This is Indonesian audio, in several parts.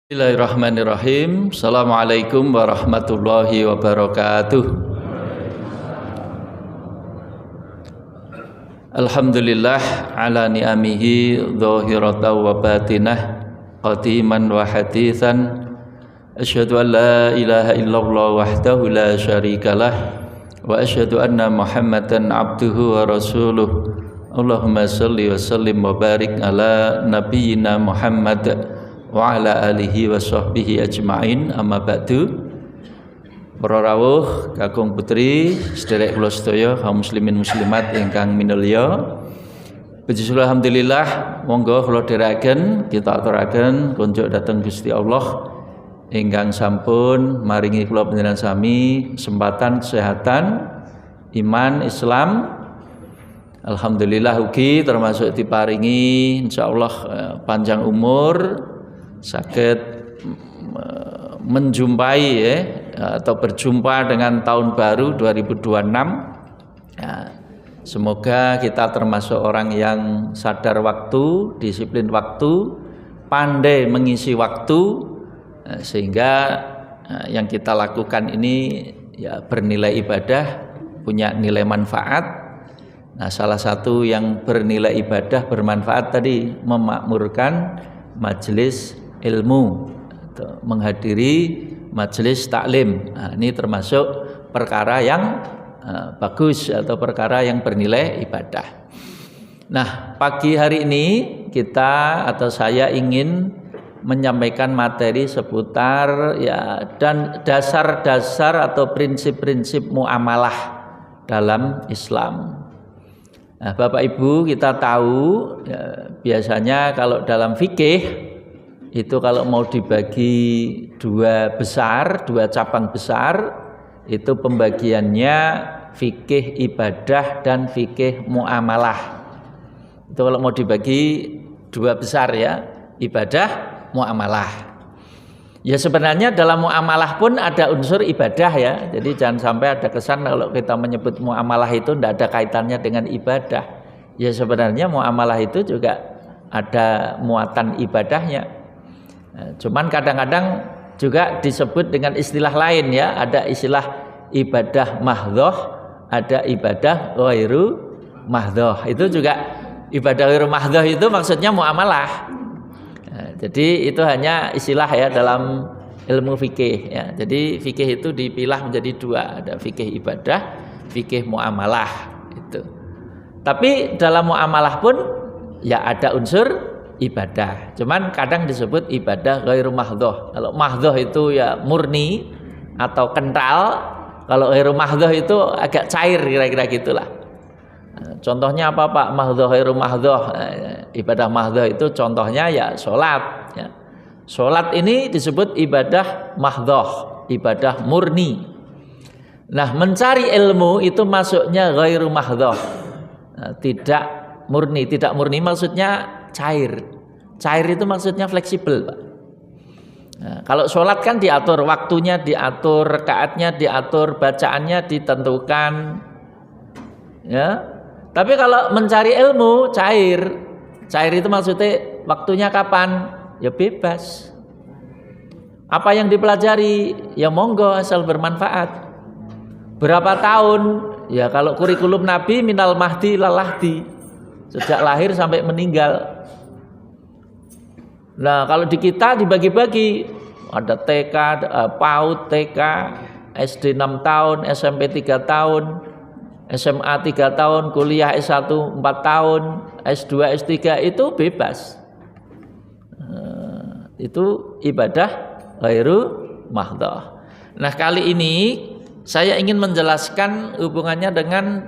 Bismillahirrahmanirrahim. Assalamualaikum warahmatullahi wabarakatuh. Alhamdulillah ala ni'amihi dhahiratan wa batinah, qadiman wa hadithan. Asyhadu an la ilaha illallah wahdahu la syarikalah wa asyhadu anna Muhammadan abduhu wa rasuluh. Allahumma salli wa sallim wa barik ala nabiyyina Muhammad wa ala alihi wa sahbihi ajma'in, amma ba'du. Para rawuh kakung putri sedherek kula sedaya kaum muslimin muslimat ingkang minulya, puji alhamdulillah, monggo kula dherekaken kita aturaken kunjuk dhateng Gusti Allah ingkang sampun maringi kula panjenengan sami kesempatan kesehatan iman Islam. Alhamdulillah ugi termasuk diparingi insyaallah panjang umur, sakit menjumpai atau berjumpa dengan tahun baru 2026. Ya, semoga kita termasuk orang yang sadar waktu, disiplin waktu, pandai mengisi waktu, sehingga yang kita lakukan ini ya bernilai ibadah, punya nilai manfaat. Nah, salah satu yang bernilai ibadah bermanfaat tadi memakmurkan majelis ilmu, atau menghadiri majelis taklim. Nah, ini termasuk perkara yang bagus atau perkara yang bernilai ibadah. Nah, pagi hari ini kita atau saya ingin menyampaikan materi seputar ya dan dasar-dasar atau prinsip-prinsip muamalah dalam Islam. Nah, Bapak Ibu, kita tahu ya, biasanya kalau dalam fikih itu kalau mau dibagi dua cabang besar, itu pembagiannya fikih ibadah dan fikih muamalah. Itu kalau mau dibagi dua besar ya, ibadah, muamalah. Ya sebenarnya dalam muamalah pun ada unsur ibadah ya. Jadi jangan sampai ada kesan kalau kita menyebut muamalah itu tidak ada kaitannya dengan ibadah. Ya sebenarnya muamalah itu juga ada muatan ibadahnya. Cuman kadang-kadang juga disebut dengan istilah lain ya. Ada istilah ibadah mahdhoh, ada ibadah ghairu mahdhoh. Itu juga ibadah ghairu mahdhoh itu maksudnya muamalah. Jadi itu hanya istilah ya dalam ilmu fikih ya. Jadi fikih itu dipilah menjadi dua, ada fikih ibadah, fikih muamalah itu. Tapi dalam muamalah pun ya ada unsur ibadah. Cuman kadang disebut ibadah ghairu mahdhoh. Kalau mahdhoh itu ya murni atau kental, kalau ghairu mahdhoh itu agak cair kira-kira gitulah. Contohnya apa Pak? Mahdhoh ghairu mahdhoh. Ibadah mahdhoh itu contohnya ya sholat ya. Sholat ini disebut ibadah mahdhoh, ibadah murni. Nah, mencari ilmu itu masuknya ghairu mahdhoh. Nah, tidak murni maksudnya cair. Cair itu maksudnya fleksibel Pak. Nah, kalau sholat kan diatur, waktunya diatur, rakaatnya diatur, bacaannya ditentukan ya. Tapi kalau mencari ilmu cair itu maksudnya waktunya kapan? Ya bebas. Apa yang dipelajari? Ya monggo asal bermanfaat. Berapa tahun? Ya kalau kurikulum Nabi minal mahdi ilal lahdi, sejak lahir sampai meninggal. Nah kalau di kita dibagi-bagi, ada TK, PAUD, TK, SD 6 tahun, SMP 3 tahun, SMA 3 tahun, kuliah S1 4 tahun, S2, S3 itu bebas. Itu ibadah ghairu mahdhoh. Nah, kali ini saya ingin menjelaskan hubungannya dengan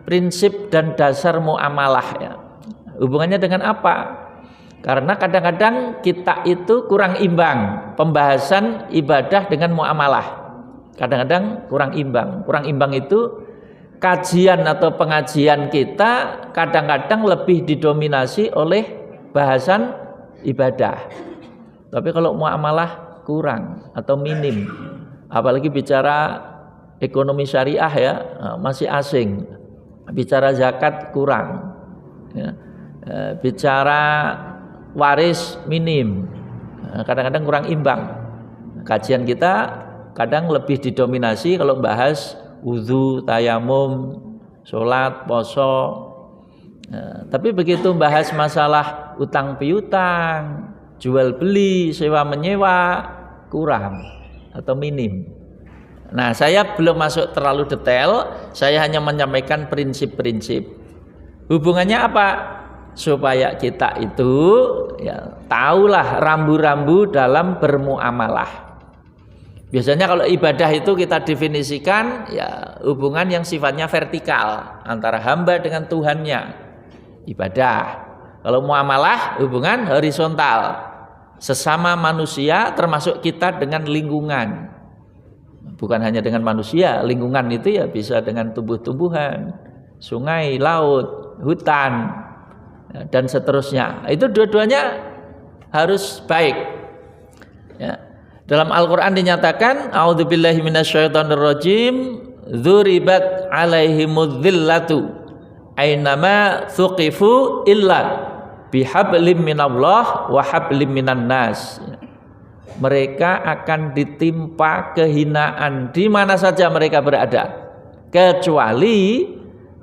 prinsip dan dasar muamalah ya. Hubungannya dengan apa? Karena kadang-kadang kita itu kurang imbang pembahasan ibadah dengan muamalah. Kadang-kadang kurang imbang. Kurang imbang itu kajian atau pengajian kita kadang-kadang lebih didominasi oleh bahasan ibadah. Tapi kalau muamalah kurang atau minim. Apalagi bicara ekonomi syariah ya, masih asing. Bicara zakat kurang. Ya. Bicara waris minim. kadang-kadang kurang imbang. Kajian kita kadang lebih didominasi kalau bahas wudu, tayamum, sholat, poso. Tapi begitu bahas masalah utang piutang, jual beli, sewa menyewa, kurang atau minim. Nah, saya belum masuk terlalu detail, saya hanya menyampaikan prinsip-prinsip. Hubungannya apa? Supaya kita itu ya tahulah rambu-rambu dalam bermuamalah. Biasanya kalau ibadah itu kita definisikan ya hubungan yang sifatnya vertikal antara hamba dengan Tuhannya, ibadah. Kalau muamalah hubungan horizontal, sesama manusia termasuk kita dengan lingkungan. Bukan hanya dengan manusia, lingkungan itu ya bisa dengan tumbuh-tumbuhan, sungai, laut, hutan, dan seterusnya. Itu dua-duanya harus baik. Ya. Dalam Al-Quran dinyatakan, a'udzubillahi minasyaitonirrajim, dzuribat alaihimudzillatu ainama thuqifu illa bihablim minallah wa hablim minan nas. Mereka akan ditimpa kehinaan di mana saja mereka berada, kecuali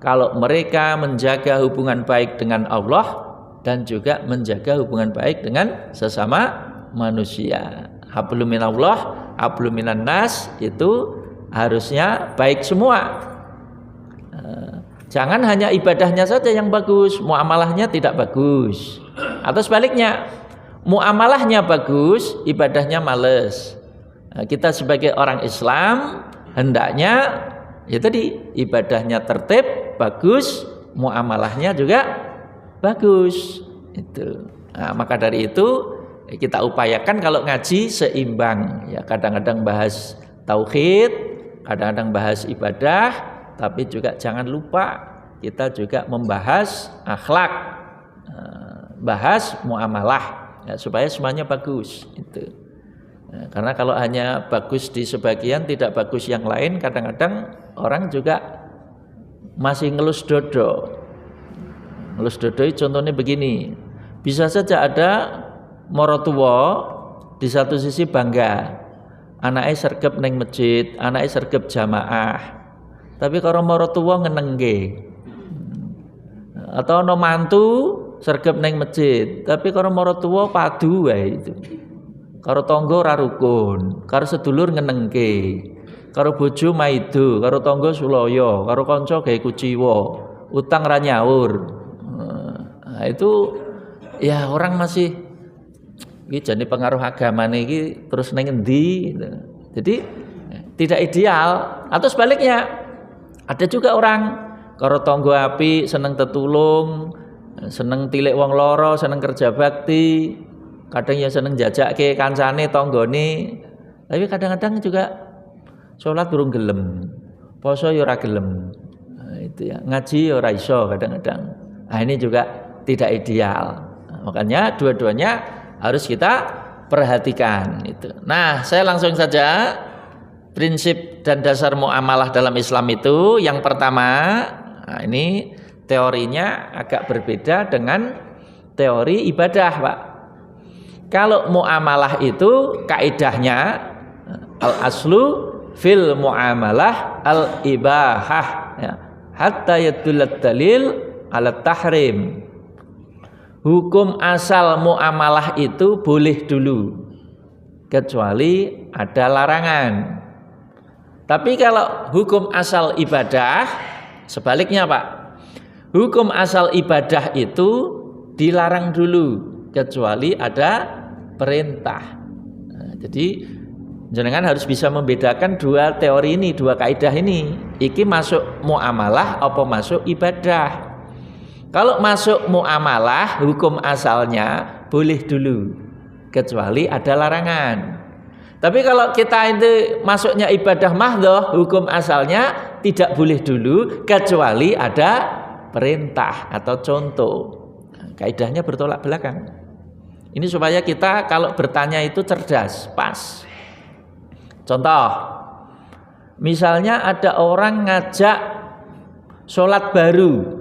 kalau mereka menjaga hubungan baik dengan Allah dan juga menjaga hubungan baik dengan sesama manusia. Hablum minallah, hablum minan nas, itu harusnya baik semua. Jangan hanya ibadahnya saja yang bagus, muamalahnya tidak bagus. Atau sebaliknya, muamalahnya bagus, ibadahnya males. Kita sebagai orang Islam hendaknya ya tadi ibadahnya tertib, bagus, muamalahnya juga bagus. Itu. Nah, maka dari itu kita upayakan kalau ngaji seimbang. Ya, kadang-kadang bahas tauhid, kadang-kadang bahas ibadah, tapi juga jangan lupa kita juga membahas akhlak, bahas muamalah. Ya, supaya semuanya bagus itu. Nah, karena kalau hanya bagus di sebagian tidak bagus yang lain, kadang-kadang orang juga masih ngelus dodo. Ngelus dodo contohnya begini, bisa saja ada morotuwa di satu sisi bangga, anaknya sergap neng masjid, anaknya sergap jamaah, tapi kalau morotuwa ngenengge, atau no mantu sergap neng masjid, tapi karo maratuwa padu wae itu. Karo tangga ora rukun, karo sedulur ngenengke, karo bojo maido, karo tangga sulaya, karo kanca gawe kuciwa, utang ra nyaur. Nah, itu ya orang masih iki jane pengaruh agamane iki terus ning endi gitu. Jadi tidak ideal. Atau sebaliknya, ada juga orang karo tangga apik, seneng tetulung, seneng tilik wong loro, seneng kerja bakti, kadang ya seneng jajakke kancane tanggane, tapi kadang-kadang juga sholat durung gelem, poso ya ora gelem. Nah, itu ya, ngaji ya ora iso kadang-kadang. Nah, ini juga tidak ideal. Nah, makanya dua-duanya harus kita perhatikan itu. Nah, saya langsung saja prinsip dan dasar muamalah dalam Islam itu yang pertama. Nah, ini teorinya agak berbeda dengan teori ibadah, Pak. Kalau muamalah itu kaidahnya al-aslu fil muamalah al-ibahah ya, hatta yadullat dalil ala tahrim. Hukum asal muamalah itu boleh dulu kecuali ada larangan. Tapi kalau hukum asal ibadah sebaliknya, Pak. Hukum asal ibadah itu dilarang dulu kecuali ada perintah. Nah, jadi jenengan harus bisa membedakan dua teori ini, dua kaidah ini. Iki masuk muamalah apa masuk ibadah. Kalau masuk muamalah hukum asalnya boleh dulu kecuali ada larangan. Tapi kalau kita itu masuknya ibadah mahdhah, hukum asalnya tidak boleh dulu kecuali ada perintah atau contoh. Kaidahnya bertolak belakang. Ini supaya kita kalau bertanya itu cerdas, pas. Contoh, misalnya ada orang ngajak sholat baru.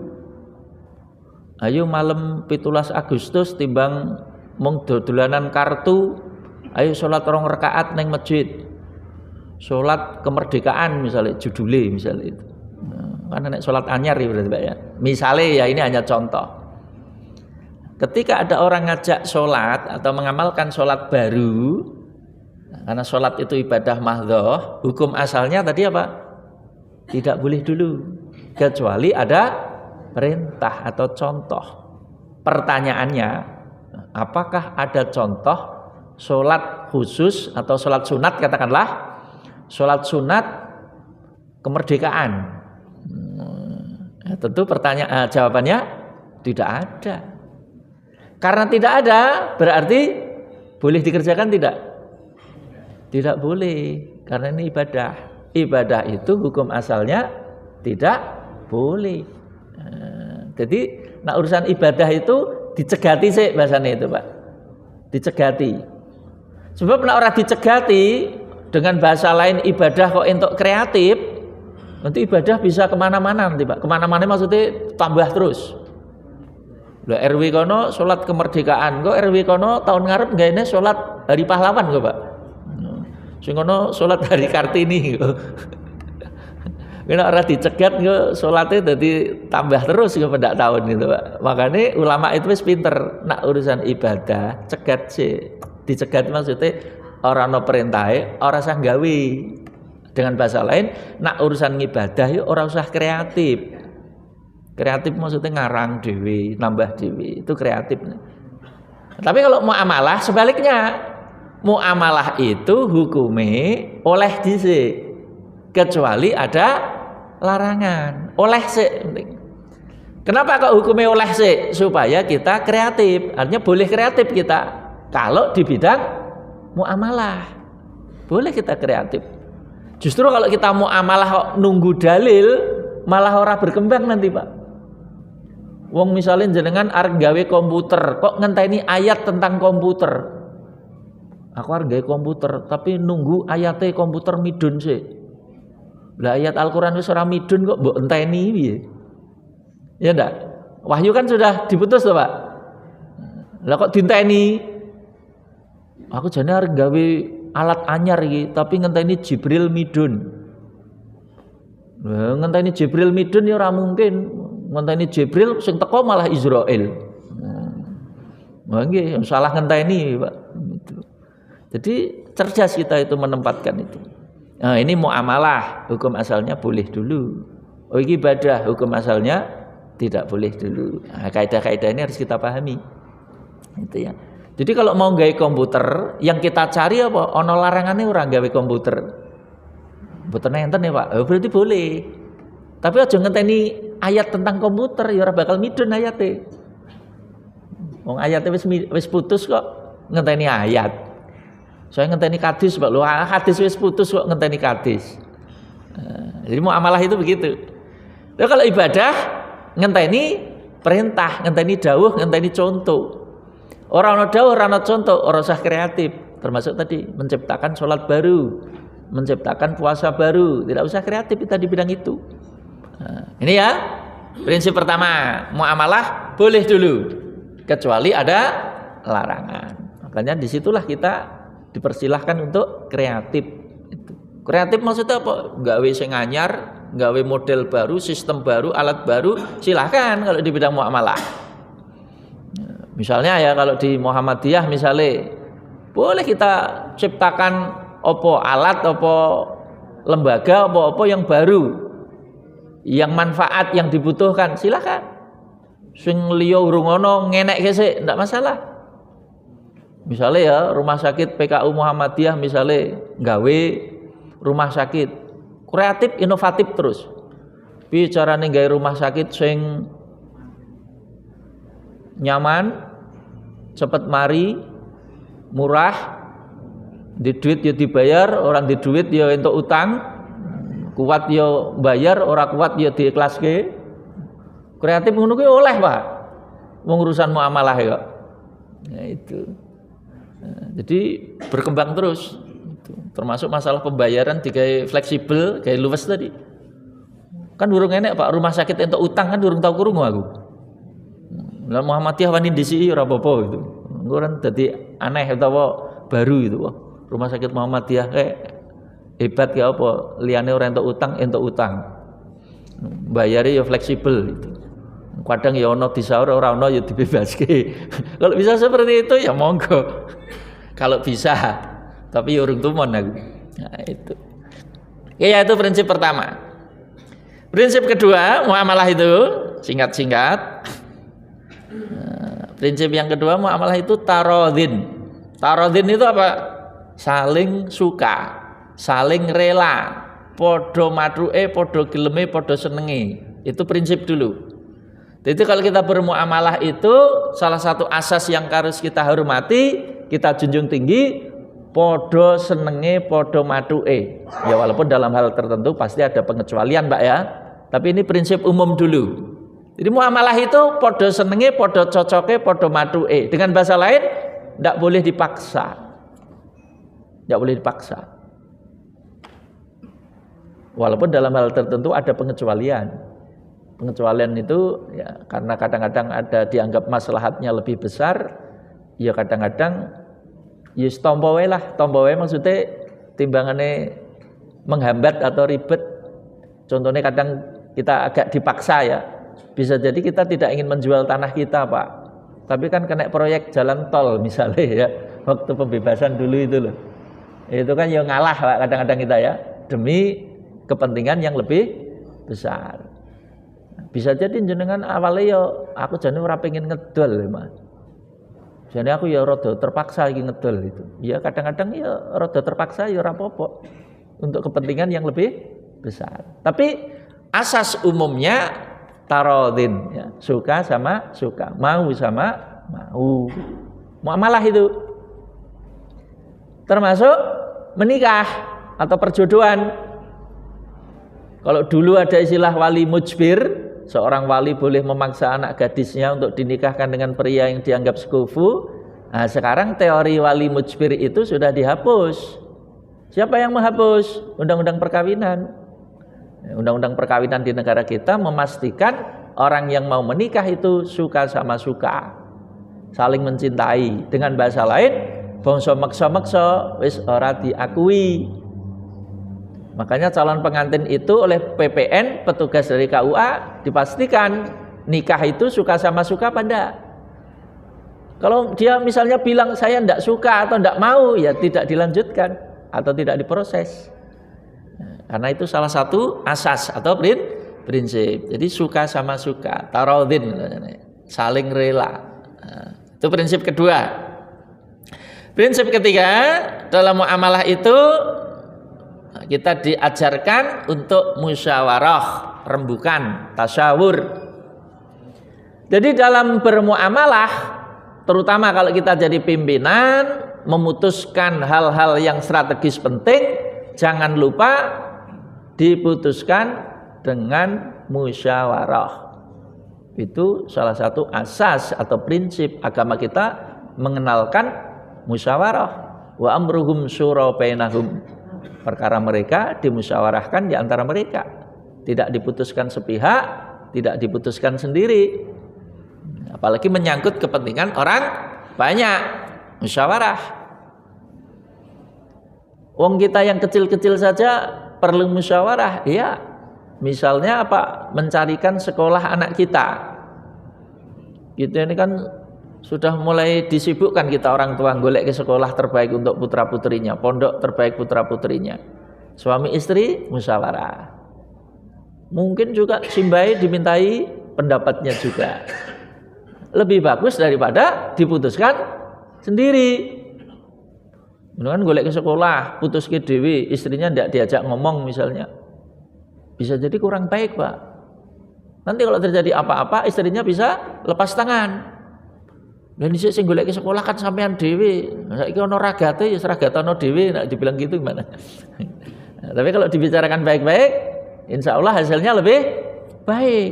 Ayo malam 17 Agustus timbang mung dolanan kartu Ayo sholat 2 rakaat neng masjid. Sholat kemerdekaan misalnya judulnya misalnya itu. Karena nek sholat anyar ya berarti Pak ya. Misalnya ya ini hanya contoh. Ketika ada orang ngajak sholat atau mengamalkan sholat baru, karena sholat itu ibadah mahdhoh, hukum asalnya tadi apa? Tidak boleh dulu, kecuali ada perintah atau contoh. Pertanyaannya, apakah ada contoh sholat khusus atau sholat sunat, katakanlah sholat sunat kemerdekaan? Tentu jawabannya tidak ada. Karena tidak ada, berarti boleh dikerjakan tidak? Tidak boleh, karena ini ibadah. Ibadah itu hukum asalnya tidak boleh. Jadi, urusan ibadah itu dicegati sih bahasanya itu Pak. Dicegati. Sebab orang dicegati dengan bahasa lain ibadah kok untuk kreatif, nanti ibadah bisa kemana-mana nanti Pak. Kemana-mana maksudnya tambah terus. Lah RW kono sholat kemerdekaan, kok RW kono tahun ngarep gaene sholat hari pahlawan kok Pak. Sing kono sholat hari Kartini kok. Kena ora dicegat kok sholatnya dadi tambah terus kok pendak tahun gitu Pak. Makanya ulama itu wis pinter nak urusan ibadah cegat sih. Dicegat maksudnya ora ana perintahe, ora usah gawe. Dengan bahasa lain, nak urusan ibadah yo ora usah kreatif. Kreatif maksudnya ngarang dewi, nambah dewi, itu kreatif. Tapi kalau muamalah sebaliknya, muamalah itu hukumnya oleh dhisik, kecuali ada larangan. Oleh sik. Kenapa kok hukumnya oleh sik? Supaya kita kreatif. Artinya boleh kreatif kita kalau di bidang muamalah. Boleh kita kreatif. Justru kalau kita muamalah kok nunggu dalil, malah ora berkembang nanti Pak. Wong misalnya jenengan arep gawe komputer, kok ngenteni ayat tentang komputer. Aku arep gawe komputer, tapi nunggu ayatnya komputer midun sih. Lah ayat Al-Qur'an wis ora midun kok mbok enteni piye? Ya ndak? Wahyu kan sudah diputus loh Pak. Lah kok dinteni? Aku jane arep gawe alat anyar iki, tapi ngenteni Jibril midun. Lah ngenteni Jibril midun ya ora mungkin. Ngenteni Jibril sing teko malah Israil. Nah, nggih salah ngenteni, Pak. Jadi cerdas kita itu menempatkan itu. Nah, ini muamalah, hukum asalnya boleh dulu. Oh, ini ibadah, hukum asalnya tidak boleh dulu. Nah, kaidah-kaidah ini harus kita pahami. Itu ya. Jadi kalau mau gawe komputer, yang kita cari apa? Ono larangannya orang gawe komputer. Komputernya enten ya, Pak. Oh, berarti boleh. Tapi aja ngenteni ayat tentang komputer ya ora bakal midun ayate. Wong ayate wis putus kok ngenteni ayat. Saya ngenteni hadis, Pak. Lho, hadis wis putus kok ngenteni hadis. Jadi muamalah itu begitu. Nah, kalau ibadah ngenteni perintah, ngenteni dawuh, ngenteni contoh. Orang ana dawuh, ora ana contoh, ora usah kreatif. Termasuk tadi menciptakan sholat baru, menciptakan puasa baru, tidak usah kreatif kita di bidang itu. Nah, ini ya prinsip pertama, muamalah boleh dulu kecuali ada larangan. Makanya disitulah kita dipersilahkan untuk kreatif. Kreatif maksudnya apa? Gawe sing anyar, gawe model baru, sistem baru, alat baru, silahkan kalau di bidang muamalah. Misalnya ya kalau di Muhammadiyah misalnya boleh kita ciptakan opo alat, opo lembaga, opo yang baru, yang manfaat yang dibutuhkan, silakan. Sing liya urung ono ngenek kesik, ndak masalah. Misalnya ya rumah sakit PKU Muhammadiyah misalnya gawe rumah sakit kreatif, inovatif terus. Piye carane gawe rumah sakit sing nyaman, cepet mari, murah, di duit ya dibayar, orang di duit ya entuk utang. Kuat yo bayar, ora kuat yo diikhlaske. Kreatif ngono kuwi oleh, Pak. Wong urusan muamalah kok. Ya itu. Nah, jadi berkembang terus. Termasuk masalah pembayaran digawe fleksibel, gawe luwes tadi. Kan durung enek, Pak, rumah sakit entuk utang kan durung tau krungu aku. Lah Muhammadiyah wani ndisi ora apa-apa gitu. Engko kan dadi aneh utawa baru itu. Wah, Rumah Sakit Muhammadiyah hebat ya apa? Liyane ora entuk utang. Bayare ya fleksibel itu. Kadang ya ono disaur, ora ono ya dibebaske. Kalau bisa seperti itu ya monggo. Kalau bisa. Tapi ya urung tumon aku. Nah, itu. Ya itu prinsip pertama. Prinsip kedua, muamalah itu singkat-singkat. Prinsip yang kedua, muamalah itu tarodin. Tarodin itu apa? Saling suka, saling rela, podo maduke, podo geleme, podo senenge. Itu prinsip dulu. Jadi kalau kita bermuamalah itu salah satu asas yang harus kita hormati, kita junjung tinggi, podo senenge, podo maduke. Ya walaupun dalam hal tertentu pasti ada pengecualian, Mbak ya. Tapi ini prinsip umum dulu. Jadi muamalah itu podo senenge, podo cocoke, podo maduke. Dengan bahasa lain, tidak boleh dipaksa. Tidak boleh dipaksa. Walaupun dalam hal tertentu ada pengecualian. Pengecualian itu ya karena kadang-kadang ada dianggap maslahatnya lebih besar, ya kadang-kadang ya tompo wae lah. Tompo wae maksudnya timbangannya menghambat atau ribet. Contohnya kadang kita agak dipaksa ya. Bisa jadi kita tidak ingin menjual tanah kita, Pak. Tapi kan kena proyek jalan tol misalnya ya. Waktu pembebasan dulu itu loh. Itu kan ya ngalah Pak kadang-kadang kita ya. Demi kepentingan yang lebih besar. Bisa jadi jenengan awalnya ya aku jane ora pengen ngedol ya, Mas. Jadi aku ya rada terpaksa iki ngedol itu. Ya kadang-kadang ya rada terpaksa ya ora apa-apa. Untuk kepentingan yang lebih besar. Tapi asas umumnya tarodin ya, suka sama suka, mau sama mau. Muamalah itu termasuk menikah atau perjodohan. Kalau dulu ada istilah wali mujbir, seorang wali boleh memaksa anak gadisnya untuk dinikahkan dengan pria yang dianggap sekufu. Nah, sekarang teori wali mujbir itu sudah dihapus. Siapa yang menghapus? Undang-undang perkawinan. Undang-undang perkawinan di negara kita memastikan orang yang mau menikah itu suka sama suka, saling mencintai. Dengan bahasa lain, bangsa maksa-maksa wis ora diakui. Makanya calon pengantin itu oleh PPN, petugas dari KUA, dipastikan nikah itu suka sama suka apa enggak. Kalau dia misalnya bilang saya enggak suka atau enggak mau, ya tidak dilanjutkan atau tidak diproses. Karena itu salah satu asas atau prinsip. Jadi suka sama suka, tarodin, saling rela. Itu prinsip kedua. Prinsip ketiga, dalam muamalah itu kita diajarkan untuk musyawarah, rembukan, tasyawur. Jadi dalam bermuamalah, terutama kalau kita jadi pimpinan, memutuskan hal-hal yang strategis penting, jangan lupa diputuskan dengan musyawarah. Itu salah satu asas atau prinsip agama kita mengenalkan musyawarah. Wa amruhum syura bainahum. Perkara mereka dimusyawarahkan di antara mereka. Tidak diputuskan sepihak, tidak diputuskan sendiri. Apalagi menyangkut kepentingan orang banyak. Musyawarah. Wong kita yang kecil-kecil saja perlu musyawarah, iya. Misalnya apa? Mencarikan sekolah anak kita. Gitu ini kan sudah mulai disibukkan kita orang tua golek ke sekolah terbaik untuk putra-putrinya, pondok terbaik putra-putrinya. Suami istri musyawarah. Mungkin juga simbai dimintai pendapatnya juga. Lebih bagus daripada diputuskan sendiri. Kan golek ke sekolah, putus ke dewi, istrinya tidak diajak ngomong misalnya. Bisa jadi kurang baik, Pak. Nanti kalau terjadi apa-apa, istrinya bisa lepas tangan. Dan dhisik sing golek ke sekolah kan sampean dhewe. Saiki ana ragate ya seragatono dhewe, nek dibilang gitu gimana? Nah, tapi kalau dibicarakan baik-baik, insya Allah hasilnya lebih baik.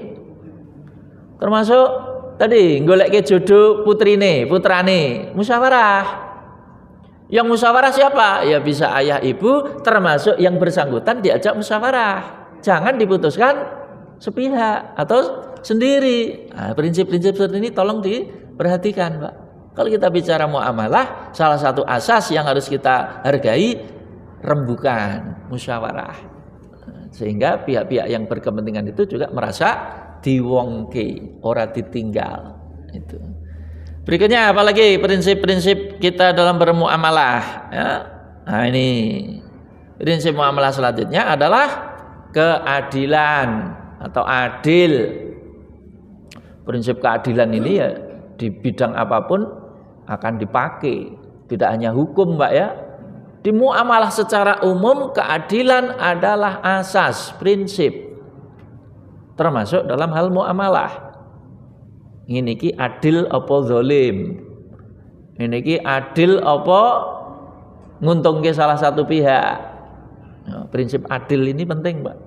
Termasuk tadi golek ke jodoh putrane, putrane, musyawarah. Yang musyawarah siapa? Ya bisa ayah ibu, termasuk yang bersangkutan diajak musyawarah. Jangan diputuskan sepihak atau sendiri. Nah, prinsip-prinsip seperti ini tolong diperhatikan, Pak. Kalau kita bicara muamalah, salah satu asas yang harus kita hargai rembukan, musyawarah. Sehingga pihak-pihak yang berkepentingan itu juga merasa diwongke, ora ditinggal. Itu. Berikutnya apalagi prinsip-prinsip kita dalam bermuamalah. Ya. Nah ini prinsip muamalah selanjutnya adalah keadilan atau adil. Prinsip keadilan ini ya di bidang apapun akan dipakai. Tidak hanya hukum, Pak ya. Di muamalah secara umum keadilan adalah asas, prinsip. Termasuk dalam hal muamalah. Ini ki adil apa zalim? Ini ki adil apa nguntungke salah satu pihak? Nah, prinsip adil ini penting, Pak.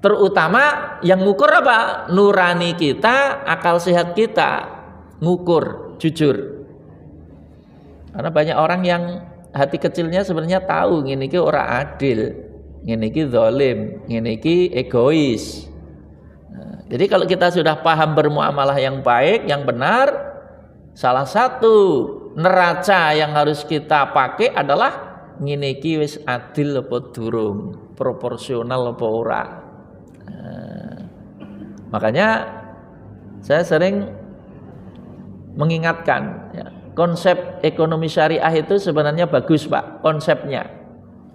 Terutama yang ngukur apa? Nurani kita, akal sehat kita, ngukur jujur. Karena banyak orang yang hati kecilnya sebenarnya tahu ngene iki ora adil, ngene iki zalim, ngene iki egois. Jadi kalau kita sudah paham bermuamalah yang baik, yang benar, salah satu neraca yang harus kita pakai adalah ngene iki wis adil apa durung, proporsional apa ora. Makanya saya sering mengingatkan ya, konsep ekonomi syariah itu sebenarnya bagus, Pak, konsepnya.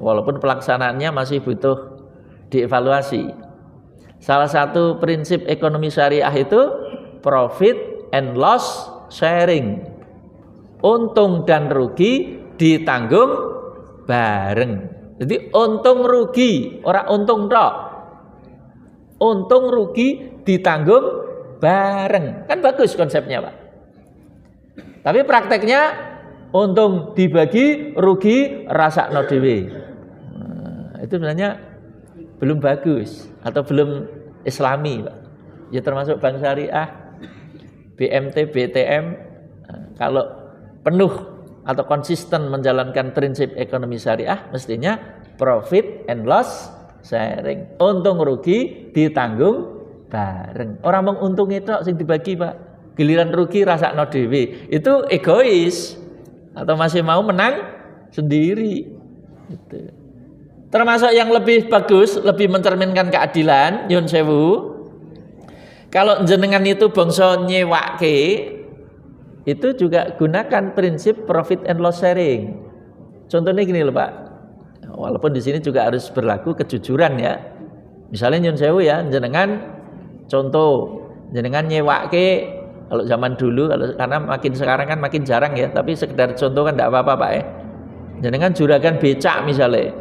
Walaupun pelaksanaannya masih butuh dievaluasi. Salah satu prinsip ekonomi syariah itu profit and loss sharing. Untung dan rugi ditanggung bareng. Jadi untung rugi, ora untung tok. Untung rugi ditanggung bareng. Kan bagus konsepnya, Pak. Tapi prakteknya untung dibagi, rugi rasakno dhewe. Itu sebenarnya belum bagus atau belum islami, Pak. Ya termasuk bank syariah, BMT, BTM, kalau penuh atau konsisten menjalankan prinsip ekonomi syariah, mestinya profit and loss sharing. Untung rugi ditanggung bareng. Orang mau untung itu sing dibagi, Pak. Giliran rugi rasakno dhewe. Itu egois atau masih mau menang sendiri. Gitu. Termasuk yang lebih bagus, lebih mencerminkan keadilan, nyun sewu. Kalau jenengan itu bangsa nyewake, itu juga gunakan prinsip profit and loss sharing. Contohnya gini loh, Pak. Walaupun di sini juga harus berlaku kejujuran ya. Misalnya nyun sewu ya, jenengan contoh, jenengan nyewake kalau zaman dulu, karena makin sekarang kan makin jarang ya, tapi sekedar contoh kan tidak apa-apa, Pak ya. Jenengan juragan becak misalnya.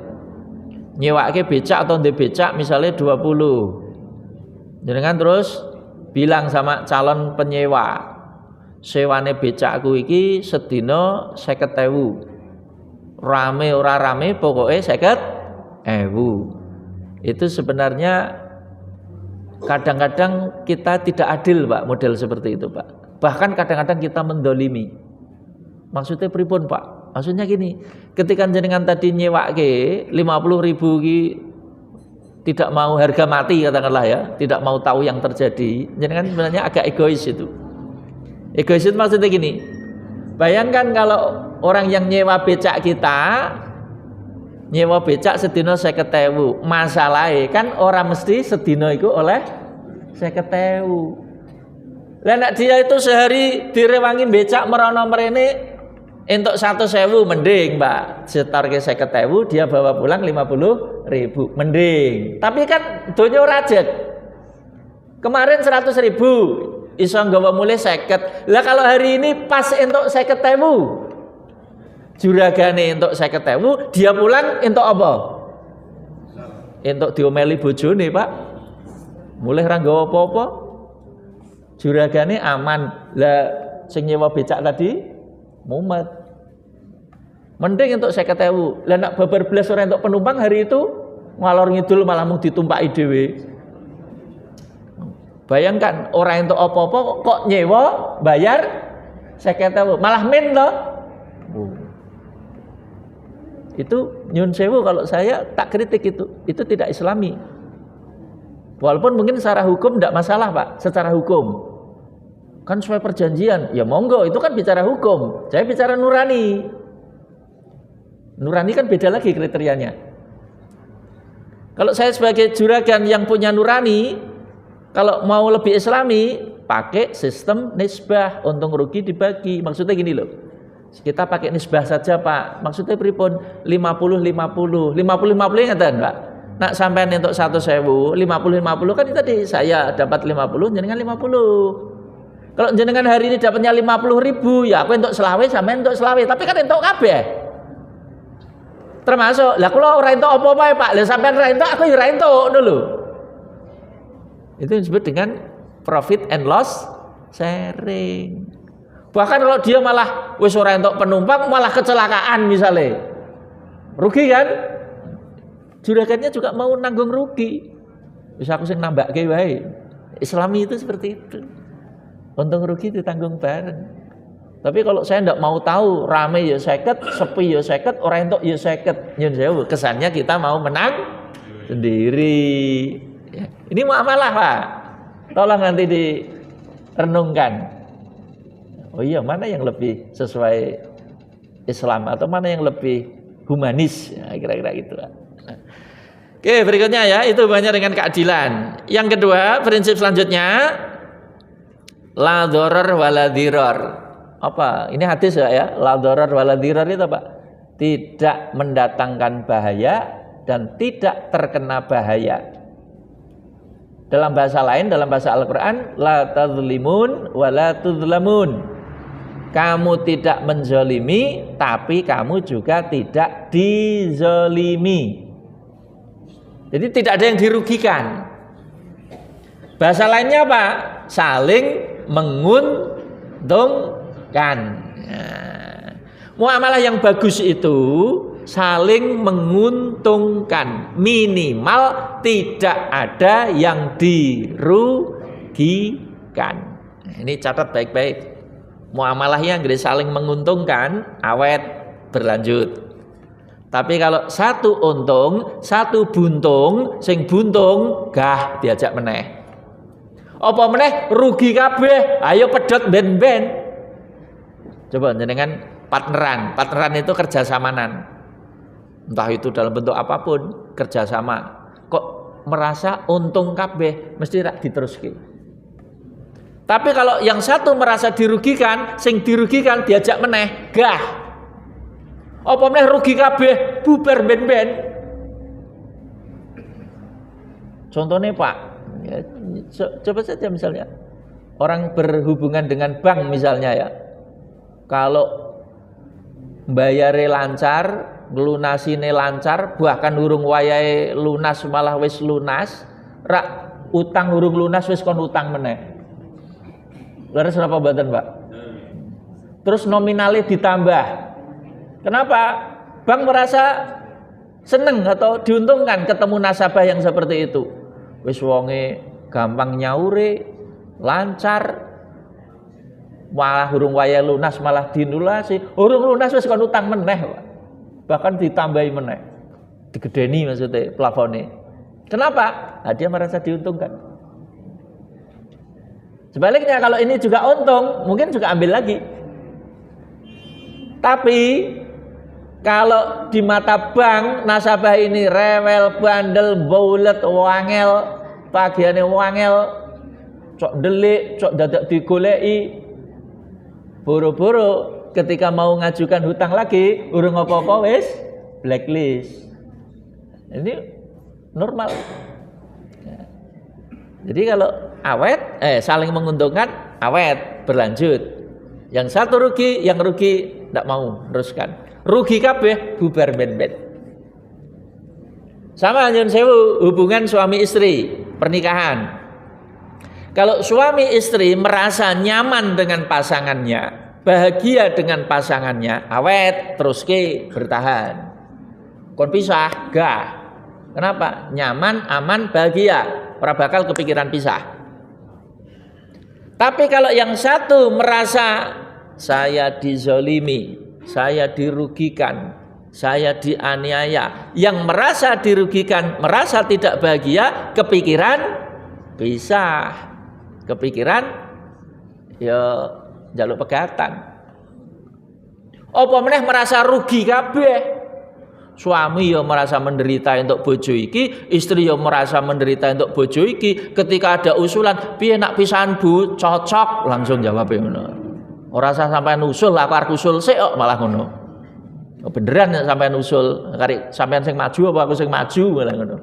Nyewake becak atau ndek becak misalnya 20. Jenengan terus bilang sama calon penyewa, sewane becakku iki sedina 50.000. Rame ora rame pokoknya 50.000. Itu sebenarnya kadang-kadang kita tidak adil, Pak, model seperti itu, Pak. Bahkan kadang-kadang kita mendolimi. Maksudnya pripun, Pak? Maksudnya gini, ketika jenengan tadi nyewake 50.000 ki tidak mau harga mati katakanlah ya, tidak mau tahu yang terjadi, jenengan sebenarnya agak egois itu. Egois itu maksudnya gini, bayangkan kalau orang yang nyewa becak kita, nyewa becak sedina 50.000, masalahnya kan orang mesti sedina itu oleh 50.000. Lah nek dia itu sehari direwangi becak merono mrene entuk 100.000 mending, Pak. Setarke 50.000 dia bawa pulang 50.000 mending. Tapi kan donya ora jet. Kemarin 100.000 iso nggawa mulai 50. Lah kalau hari ini pas entuk 50.000. Juragane entuk 50.000, dia pulang entuk apa? Entuk diomeli bojone, Pak. Mulai ra nggawa apa-apa. Juragane aman. Lah sing nyewa becak tadi mumet. Mending untuk 50.000. Lah nak babar belas ora entuk penumpang hari itu ngalor ngidul malah mung ditumpaki dhewe. Bayangkan orang entuk apa-apa kok nyewa bayar 50.000. Malah min loh. Itu nyun sewu kalau saya tak kritik itu. Itu tidak islami. Walaupun mungkin secara hukum tidak masalah, Pak, secara hukum. Kan sesuai perjanjian. Ya monggo, itu kan bicara hukum. Saya bicara nurani. Nurani kan beda lagi kriterianya. Kalau saya sebagai juragan yang punya nurani, kalau mau lebih islami, pakai sistem nisbah, untung rugi dibagi. Maksudnya gini loh. Kita pakai nisbah saja, Pak. Maksudnya pripun? 50-50. 50-50 ngeten, Pak. Nak sampean entuk 100.000, 50-50 kan tadi saya dapat 50, jenengan 50. Kalau jenengan hari ini dapatnya 50.000, ya aku entuk selawe, sampean entuk selawe, tapi kan entuk kabeh. Termasuk, lah kula ora entuk apa-apa ya, Pak. Lah sampean ora entuk, aku ya ora entuk dulu. Itu disebut dengan profit and loss sharing. Bahkan kalau dia malah wis ora entuk penumpang, malah kecelakaan misalnya. Rugi kan? Juragannya juga mau nanggung rugi. Bisa aku sing nambahke wae. Islami itu seperti itu. Untung rugi ditanggung bareng. Tapi kalau saya tidak mau tahu, rame ya 50, sepi ya 50, orang entuk ya 50. Nyun sewu, kesannya kita mau menang sendiri. Ya. Ini muamalah, Pak. Tolong nanti direnungkan. Oh iya, mana yang lebih sesuai Islam atau mana yang lebih humanis? Ya, kira-kira gitu. Oke, berikutnya ya, itu hubungannya dengan keadilan. Yang kedua, prinsip selanjutnya, la dharar wala dhirar. Apa? Ini hadis ya, la dharar wala dhirar itu apa? Tidak mendatangkan bahaya dan tidak terkena bahaya. Dalam bahasa lain, dalam bahasa Al-Qur'an, la tadzlimun wala tudzlamun. Kamu tidak menzalimi, tapi kamu juga tidak dizalimi. Jadi tidak ada yang dirugikan. Bahasa lainnya apa? Saling menguntungkan. Nah, muamalah yang bagus itu saling menguntungkan. Minimal tidak ada yang dirugikan. Nah, ini catat baik-baik. Muamalah yang saling menguntungkan, awet, berlanjut. Tapi kalau satu untung, satu buntung, sing buntung gah diajak meneh. Apa meneh rugi kabeh, ayo pedot ben-ben. Coba jenengan partneran itu kerjasamanan. Entah itu dalam bentuk apapun, kerjasama. Kok merasa untung kabeh, mesti rak diteruski. Tapi kalau yang satu merasa dirugikan, sing dirugikan diajak meneh, gah. Apa meneh rugi kabeh, bubar ben-ben. Contohnya Pak, ya, coba saja misalnya orang berhubungan dengan bank misalnya ya, kalau bayare lancar, ngelunasine lancar, bahkan urung wayahe lunas malah wis lunas, rak utang urung lunas wis kon utang meneh. Leres napa mboten, Pak? Terus nominalnya ditambah. Kenapa? Bank merasa seneng atau diuntungkan ketemu nasabah yang seperti itu. Wis wonge gampang nyaure, lancar, malah urung waya lunas malah dinulasi. Urung lunas wis kon utang meneh, Pak. Bahkan ditambahi meneh. Digedeni maksudnya plafone. Kenapa? Nah, dia merasa diuntungkan. Sebaliknya kalau ini juga untung, mungkin juga ambil lagi. Tapi kalau di mata bank nasabah ini rewel, bandel, baulet, wangel, bagiannya wangel, cok delik, cok dadak digoleki, boro-boro ketika mau ngajukan hutang lagi, urung apa-apa wis blacklist. Ini normal. Jadi kalau awet, saling menguntungkan, awet, berlanjut. Yang satu rugi, yang rugi tidak mau teruskan. Rugi kabeh bubar ben-ben. Sama nyun sewu hubungan suami istri, pernikahan. Kalau suami istri merasa nyaman dengan pasangannya, bahagia dengan pasangannya, awet terus bertahan. Kon pisah gah. Kenapa? Nyaman, aman, bahagia, ora bakal kepikiran pisah. Tapi kalau yang satu merasa saya dizolimi, saya dirugikan, saya dianiaya, yang merasa dirugikan, merasa tidak bahagia, kepikiran pisah, kepikiran ya njaluk pegatan. Apa meneh merasa rugi kabeh. Suami ya merasa menderita untuk bojo iki, istri ya merasa menderita untuk bojo iki. Ketika ada usulan, piye nak pisahan Bu? Cocok, langsung jawab ngono. Ora usah sampean usul, aku arep usul sik kok malah ngono. Beneran sampean usul, kari sampean sing maju apa aku sing maju malah ngono.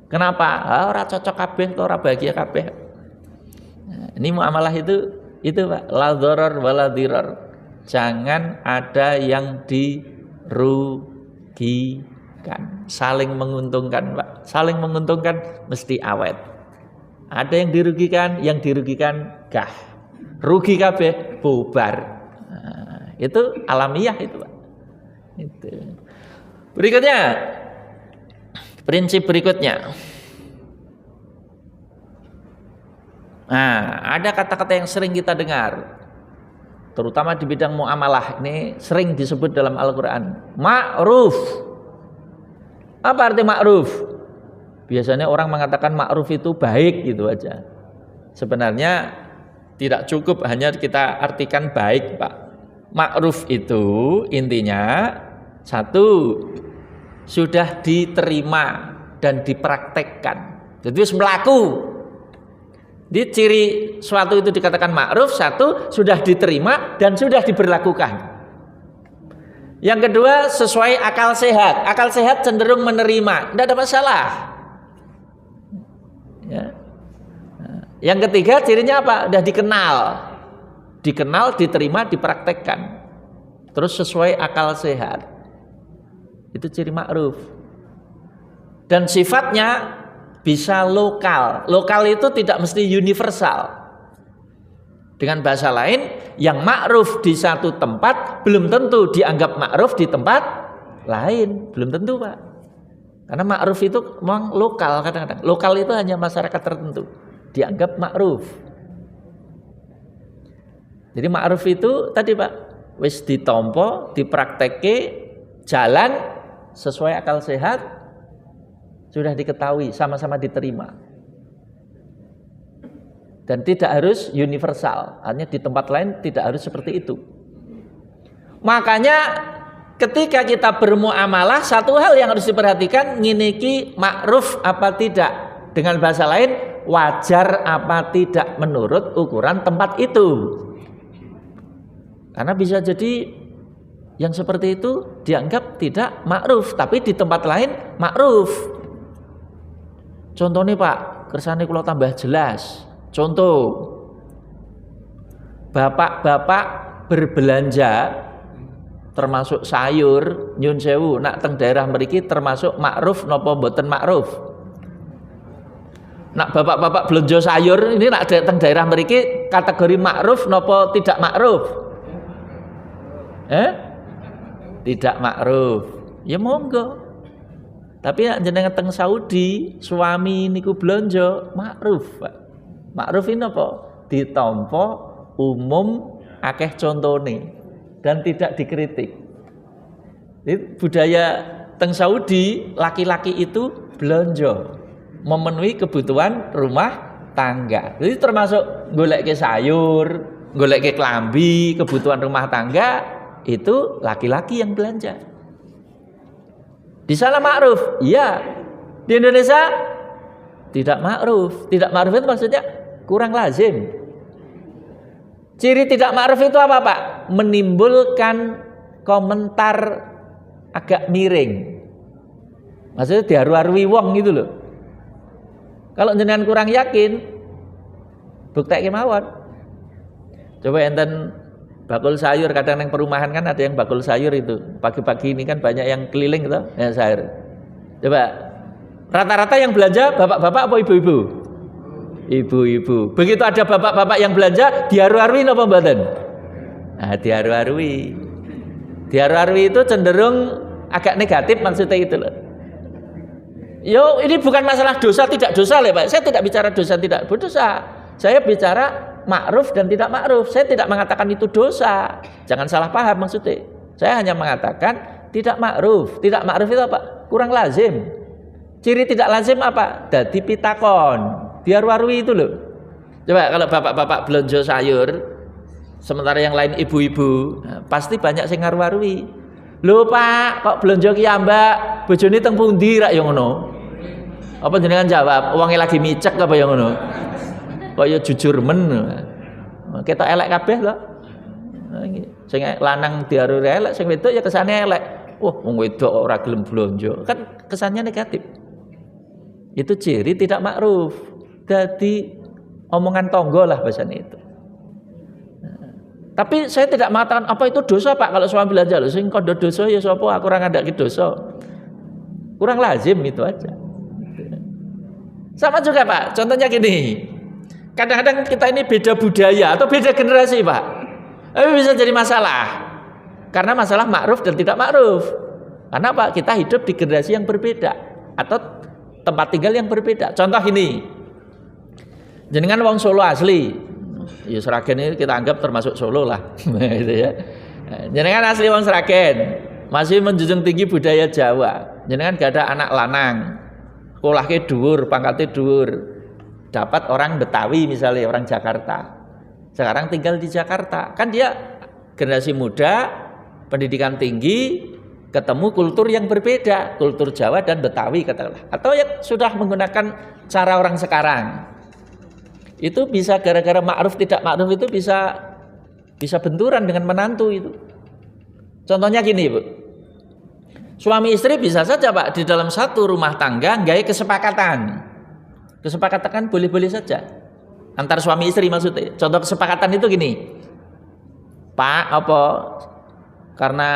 Kenapa? Ora cocok kabeh, ora bahagia kabeh. Nah, ini muamalah itu Pak, la dharar wala dirar. Jangan ada yang dirugikan, saling menguntungkan Pak. Saling menguntungkan mesti awet. Ada yang dirugikan gah. Rugi kabeh bubar. Nah, itu alamiah itu Pak. Itu. Berikutnya, prinsip berikutnya. Nah, ada kata-kata yang sering kita dengar, terutama di bidang muamalah, ini sering disebut dalam Al-Quran, ma'ruf. Apa arti ma'ruf? Biasanya orang mengatakan ma'ruf itu baik gitu aja. Sebenarnya tidak cukup hanya kita artikan baik Pak. Ma'ruf itu intinya satu, sudah diterima dan dipraktekkan. Jadi harus melaku. Di ciri suatu itu dikatakan ma'ruf, satu sudah diterima dan sudah diberlakukan. Yang kedua sesuai akal sehat. Akal sehat cenderung menerima, tidak ada masalah. Ya. Yang ketiga cirinya apa? Sudah dikenal, diterima, dipraktekkan. Terus sesuai akal sehat. Itu ciri ma'ruf. Dan sifatnya bisa lokal. Lokal itu tidak mesti universal. Dengan bahasa lain, yang ma'ruf di satu tempat belum tentu dianggap ma'ruf di tempat lain. Belum tentu Pak. Karena ma'ruf itu memang lokal kadang-kadang. Lokal itu hanya masyarakat tertentu dianggap ma'ruf. Jadi ma'ruf itu tadi Pak, wis ditompo, dipraktekke, jalan sesuai akal sehat, sudah diketahui, sama-sama diterima. Dan tidak harus universal, hanya di tempat lain tidak harus seperti itu. Makanya ketika kita bermuamalah, satu hal yang harus diperhatikan, nginiki ma'ruf apa tidak. Dengan bahasa lain, wajar apa tidak menurut ukuran tempat itu. Karena bisa jadi yang seperti itu dianggap tidak ma'ruf, tapi di tempat lain ma'ruf. Contohnya Pak, kersane kula tambah jelas. Contoh, bapak-bapak berbelanja termasuk sayur, nyun sewu, nak teng daerah mriki termasuk ma'ruf napa mboten ma'ruf? Nak bapak-bapak belanja sayur ini nak teng daerah mriki kategori ma'ruf napa tidak ma'ruf? Tidak ma'ruf. Ya monggo. Tapi nek jenengan teng Saudi, suami niku blonjo ma'ruf, Pak. Ma'ruf ini apa? Ditampa umum, akeh contone dan tidak dikritik. Jadi budaya teng Saudi, laki-laki itu blonjo, memenuhi kebutuhan rumah tangga. Jadi termasuk goleke sayur, goleke klambi, kebutuhan rumah tangga itu laki-laki yang belanja. Di sana ma'ruf, iya. Di Indonesia tidak ma'ruf. Tidak ma'ruf itu maksudnya kurang lazim. Ciri tidak ma'ruf itu apa Pak? Menimbulkan komentar agak miring. Maksudnya diharu-harui wong gitu loh. Kalau jenengan kurang yakin, bukti kemawon. Coba enten bakul sayur, kadang yang perumahan kan ada yang bakul sayur itu. Pagi-pagi ini kan banyak yang keliling gitu, ya sayur. Coba rata-rata yang belanja bapak-bapak apa ibu-ibu? Ibu-ibu. Begitu ada bapak-bapak yang belanja, diharu-harui apa mboten? Nah, diharu-harui. Diharu-harui itu cenderung agak negatif maksudnya itu loh. Yo, ini bukan masalah dosa tidak dosa ya Pak. Saya tidak bicara dosa tidak berdosa. Saya bicara ma'ruf dan tidak ma'ruf. Saya tidak mengatakan itu dosa. Jangan salah paham maksudnya. Saya hanya mengatakan tidak ma'ruf. Tidak ma'ruf itu apa? Kurang lazim. Ciri tidak lazim apa? Dadi pitakon. Diharu-harui itu loh. Coba kalau bapak-bapak belanja sayur, sementara yang lain ibu-ibu, nah, pasti banyak sing ngaru-arui. Lho Pak, kok blonjo ki ambak, bojone teng pundi rak ya ngono? Apa jenengan jawab, wonge lagi micek apa ya ngono? Kaya jujur men. Ketok elek kabeh lho. Sing lanang diaruri elek, sing wedok ya kesane elek. Wah, wong wedok ora gelem blonjo. Kan kesannya negatif. Itu ciri tidak makruf. Jadi omongan tonggo lah bahasanya itu. Tapi saya tidak mengatakan apa itu dosa Pak kalau suami belanja. Loh sing kondo dosa ya sapa aku ora ngandhaki dosa. Kurang lazim itu aja. Sama juga Pak, contohnya gini. Kadang-kadang kita ini beda budaya atau beda generasi Pak. Tapi bisa jadi masalah. Karena masalah makruf dan tidak makruf. Karena Pak, kita hidup di generasi yang berbeda atau tempat tinggal yang berbeda. Contoh ini, jenengan wong Solo asli, ya Sragen ini kita anggap termasuk Solo lah, gitu ya. Jenengan asli wong Sragen, masih menjunjung tinggi budaya Jawa. Jenengan gak ada anak lanang, sekolahnya dhuwur, pangkatnya dhuwur. Dapat orang Betawi misalnya, orang Jakarta. Sekarang tinggal di Jakarta, kan dia generasi muda, pendidikan tinggi, ketemu kultur yang berbeda, kultur Jawa dan Betawi katakanlah, atau yang sudah menggunakan cara orang sekarang. Itu bisa gara-gara makruf tidak makruf itu bisa benturan dengan menantu itu. Contohnya gini Bu, suami istri bisa saja Pak di dalam satu rumah tangga gaya kesepakatan kan boleh-boleh saja antar suami istri maksudnya. Contoh kesepakatan itu gini, Pak apa karena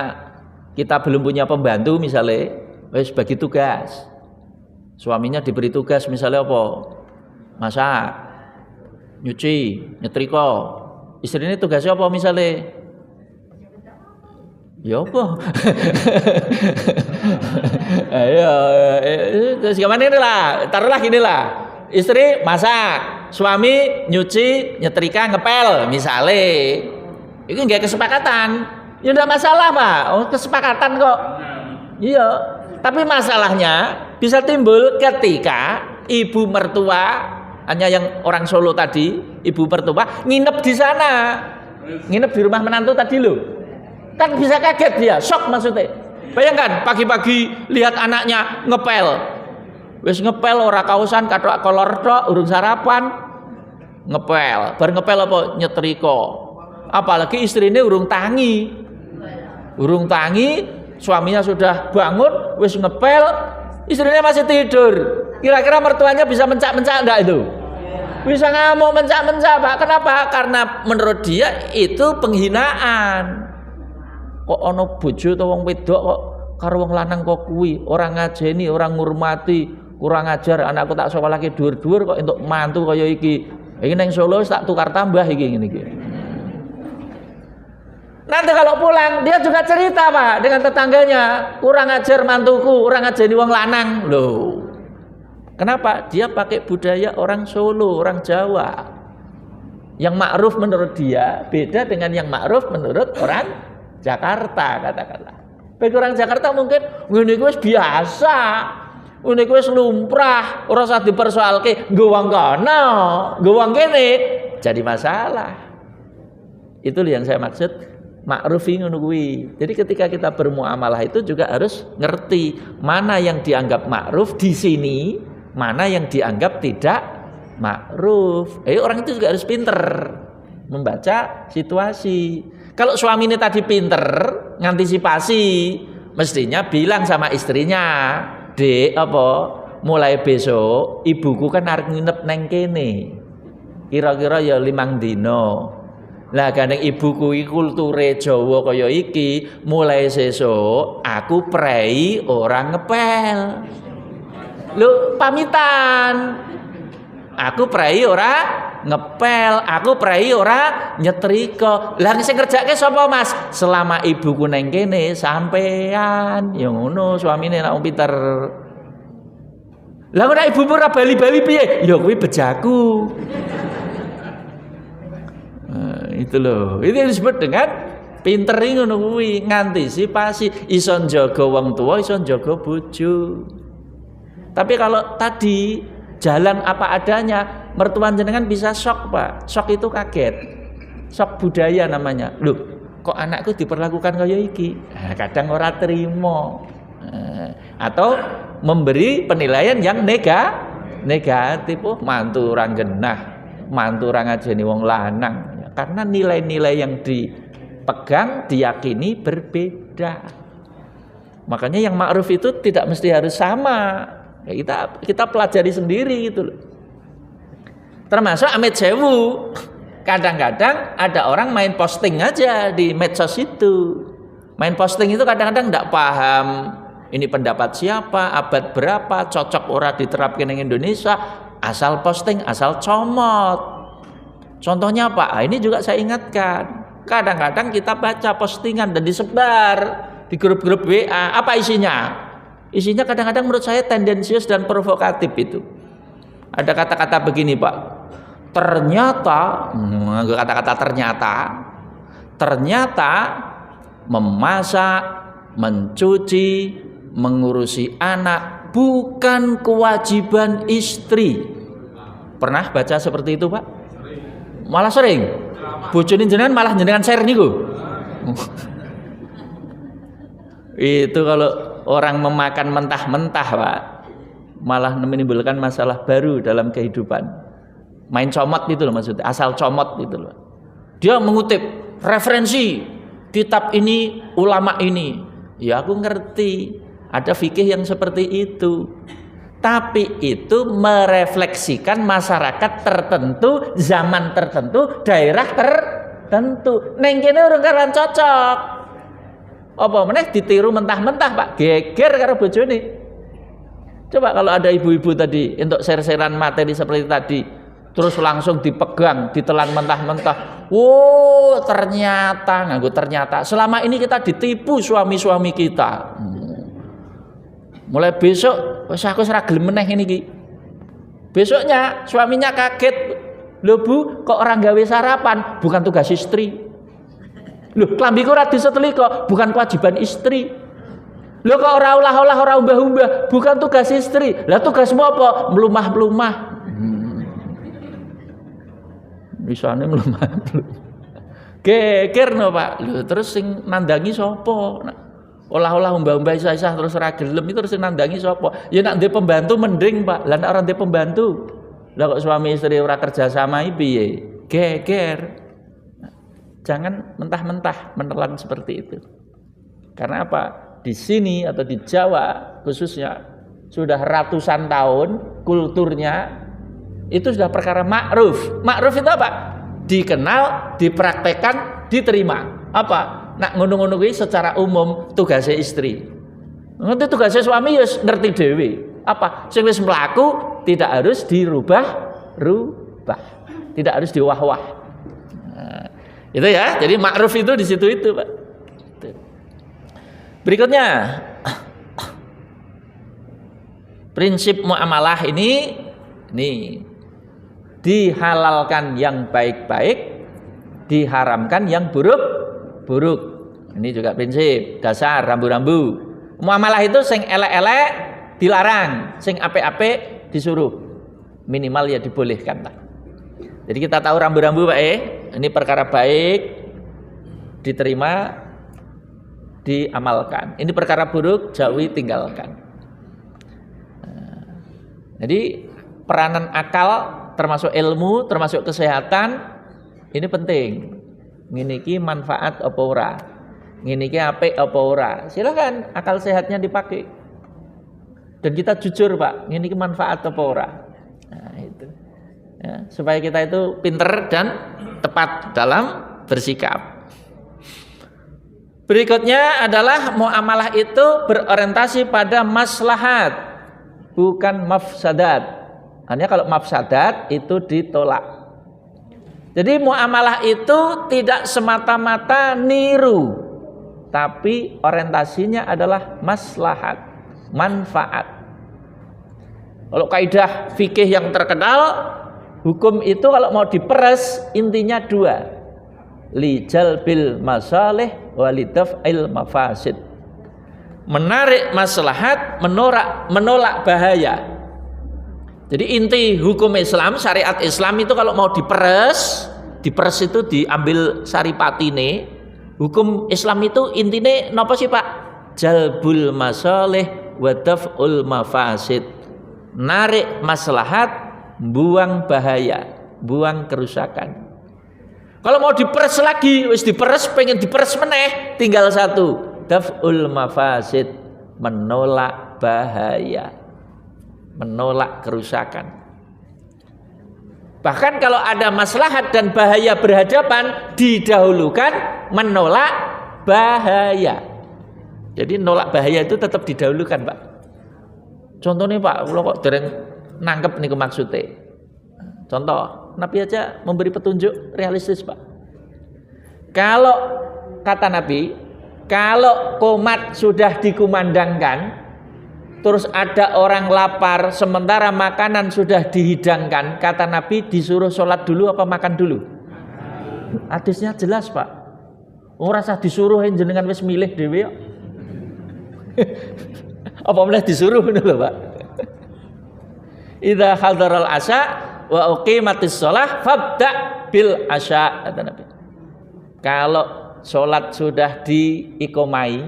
kita belum punya pembantu misalnya, wis bagi tugas. Suaminya diberi tugas misalnya apa? Masak, nyuci, nyetrika. Istrinya tugasnya apa misalnya? Ya apa? Ayo, terus gimana ini lah? Taruhlah gini lah. Istri masak, suami nyuci, nyetrika, ngepel misalnya. Itu nggak kesepakatan. Ya enggak masalah Pak, oh, kesepakatan kok. Iya, tapi masalahnya bisa timbul ketika ibu mertua, hanya yang orang Solo tadi, ibu mertua nginep di sana, nginep di rumah menantu tadi loh. Kan bisa kaget dia, shock maksudnya. Bayangkan pagi-pagi lihat anaknya ngepel, wis ngepel ora kausan kathok kolor tok, urung sarapan, ngepel, bar ngepel apa nyetrika. Apalagi istrinya urung tangi, suaminya sudah bangun, wis ngepel, istrinya masih tidur. Kira-kira mertuanya bisa mencak-mencak enggak itu? Bisa ngamuk mencak-mencak Pak. Kenapa? Karena menurut dia itu penghinaan. Kok ono bojo atau wong wedok kok karo wong lanang kok kuwi, orang ngajeni, orang ngurmati, kurang ajar, anakku tak sekolah lagi dhuwur-dhuwur kok entuk mantu kaya iki. Iki nang Solo tak tukar tambah iki ngene iki. Nanti kalau pulang dia juga cerita Pak dengan tetangganya, kurang ajar mantuku, kurang ajar wong lanang. Loh. Kenapa? Dia pakai budaya orang Solo, orang Jawa. Yang makruf menurut dia beda dengan yang makruf menurut orang Jakarta katakanlah. Bagi orang Jakarta mungkin ngene iki wis biasa. Ngene iki wis lumrah, ora usah dipersoalke, nggo wong kono, nggo wong kene jadi masalah. Itu yang saya maksud ma'rufi ngono kuwi. Jadi ketika kita bermuamalah itu juga harus ngerti mana yang dianggap ma'ruf di sini, mana yang dianggap tidak ma'ruf. Orang itu juga harus pinter membaca situasi. Kalau suami ini tadi pinter ngantisipasi, mestinya bilang sama istrinya, "Dek, apa mulai besok ibuku kan arep nginep neng kene. Kira-kira ya 5 dino. Lah gandeng ibuku iki kulture Jawa kaya iki, mulai sesuk aku prei ora ngepel. Lho pamitan. Aku prei ora ngepel, aku prei ora nyetrika. Lah sing ngerjakke sapa Mas? Selama ibuku neng kene sampean. Ya ngono suamine nek pinter. Lah nek ibumu ora bali-bali piye? Ya kuwi bejaku. Itu loh, itu yang disebut dengan pinter ngono kuwi, ngantisipasi, iso njaga wong tua, iso njaga bojo. Tapi kalau tadi jalan apa adanya, mertuan jenengan bisa shock Pak. Shock itu kaget. Shock budaya namanya. Loh, kok anakku diperlakukan kaya iki? Kadang ora terima. Atau memberi penilaian yang negatif. Oh, mantu orang genah, mantu orang ngajeni wong lanang. Karena nilai-nilai yang dipegang, diyakini berbeda. Makanya yang ma'ruf itu tidak mesti harus sama. Ya, kita pelajari sendiri gitu loh. Termasuk Amit Sewu. Kadang-kadang ada orang main posting aja di medsos itu. Main posting itu kadang-kadang tidak paham ini pendapat siapa, abad berapa, cocok ora diterapkan di Indonesia, asal posting, asal comot. Contohnya apa? Ini juga saya ingatkan. Kadang-kadang kita baca postingan dan disebar di grup-grup WA, apa isinya? Isinya kadang-kadang menurut saya tendensius dan provokatif itu. Ada kata-kata begini, Pak. Ternyata memasak, mencuci, mengurusi anak bukan kewajiban istri. Pernah baca seperti itu, Pak? Malah sering. Bojone jenengan malah jenengan share niku. Itu kalau orang memakan mentah-mentah, Pak, malah menimbulkan masalah baru dalam kehidupan. Main comot gitu loh maksudnya, asal comot gitu loh. Dia mengutip referensi kitab ini, ulama ini. Ya aku ngerti, ada fikih yang seperti itu. Tapi itu merefleksikan masyarakat tertentu, zaman tertentu, daerah tertentu. Neng kene urung karan cocok. Apa meneh ditiru mentah-mentah, Pak. Geger karo bojone. Coba kalau ada ibu-ibu tadi untuk share-sharean materi seperti tadi, terus langsung dipegang, ditelan mentah-mentah. Oh, ternyata nganggo ternyata. Selama ini kita ditipu suami-suami kita. Mulai besok wis aku ora gelem meneh ngene iki. Besoknya suaminya kaget. Lho Bu, kok orang gawe sarapan? Bukan tugas istri. Lho, klambiku ora disetrika, bukan kewajiban istri. Lho kok ora olah-olah, ora umbah-umbah, bukan tugas istri. Lah tugasmu apa? Melumah-melumah. Bisane melumah. Geger no, Pak. Lho terus sing nandangi sapa? Olah-olah umbah-umbah isa-isa terus ora gelem itu terus sing nandangi sapa? Ya nek ndek pembantu mending, Pak. Lah nek ora ndek pembantu. Lah kok suami istri ora kerja sama iki piye? Geger. Jangan mentah-mentah menelan seperti itu. Karena apa? Di sini atau di Jawa khususnya sudah ratusan tahun kulturnya itu sudah perkara ma'ruf. Ma'ruf itu apa? Dikenal, dipraktekkan, diterima. Apa? Nak ngono-ngono kuwi secara umum tugasnya istri. Nanti tugasnya suami ya ngerti dewe. Apa? Sing wis mlaku tidak harus dirubah-rubah. Tidak harus diwah-wah. Nah, itu ya. Jadi ma'ruf itu di situ itu, Pak. Berikutnya prinsip muamalah ini dihalalkan yang baik-baik, diharamkan yang buruk-buruk. Ini juga prinsip dasar rambu-rambu. Muamalah itu sing elek-elek dilarang, sing apik-apik disuruh. Minimal ya dibolehkan lah. Jadi kita tahu rambu-rambu, Pak. Ini perkara baik diterima, diamalkan. Ini perkara buruk jauhi, tinggalkan. Jadi peranan akal termasuk ilmu, termasuk kesehatan ini penting. Ngene iki manfaat apa ora? Ngene iki apik apa ora? Silakan akal sehatnya dipakai. Dan kita jujur, Pak, ngene iki manfaat apa ora? Nah, itu. Ya, supaya kita itu pinter dan tepat dalam bersikap. Berikutnya adalah muamalah itu berorientasi pada maslahat, bukan mafsadat. Hanya kalau mafsadat itu ditolak. Jadi muamalah itu tidak semata-mata niru, tapi orientasinya adalah maslahat, manfaat. Kalau kaidah fikih yang terkenal, hukum itu kalau mau diperes intinya dua, lijal bil masalih walidaf'il mafasid. Menarik maslahat, menolak bahaya. Jadi inti hukum Islam, syariat Islam itu kalau mau diperes diperes itu diambil saripatine. Hukum Islam itu intine napa sih Pak? Jalbul masalih wa daf'ul mafasid. Narik maslahat, buang bahaya, buang kerusakan. Kalau mau diperes lagi, wis diperes, pengen diperes meneh, tinggal satu, daf'ul mafasid, menolak bahaya, menolak kerusakan. Bahkan kalau ada maslahat dan bahaya berhadapan, didahulukan menolak bahaya. Jadi nolak bahaya itu tetap didahulukan, Pak. Contohnya Pak, kalau kok dereng nangkep nih maksudnya. Contoh, Nabi aja memberi petunjuk realistis, Pak. Kalau kata Nabi, kalau qomat sudah dikumandangkan, terus ada orang lapar, sementara makanan sudah dihidangkan, kata Nabi disuruh sholat dulu apa makan dulu? Hadisnya jelas Pak. Ora usah disuruh jenengan wis milih dhewe. Apa meneh disuruh ngono lho Pak. Idza hadaral asya wa uqimatis shalah fabda bil asya, kata Nabi. Kalau sholat sudah diikomai,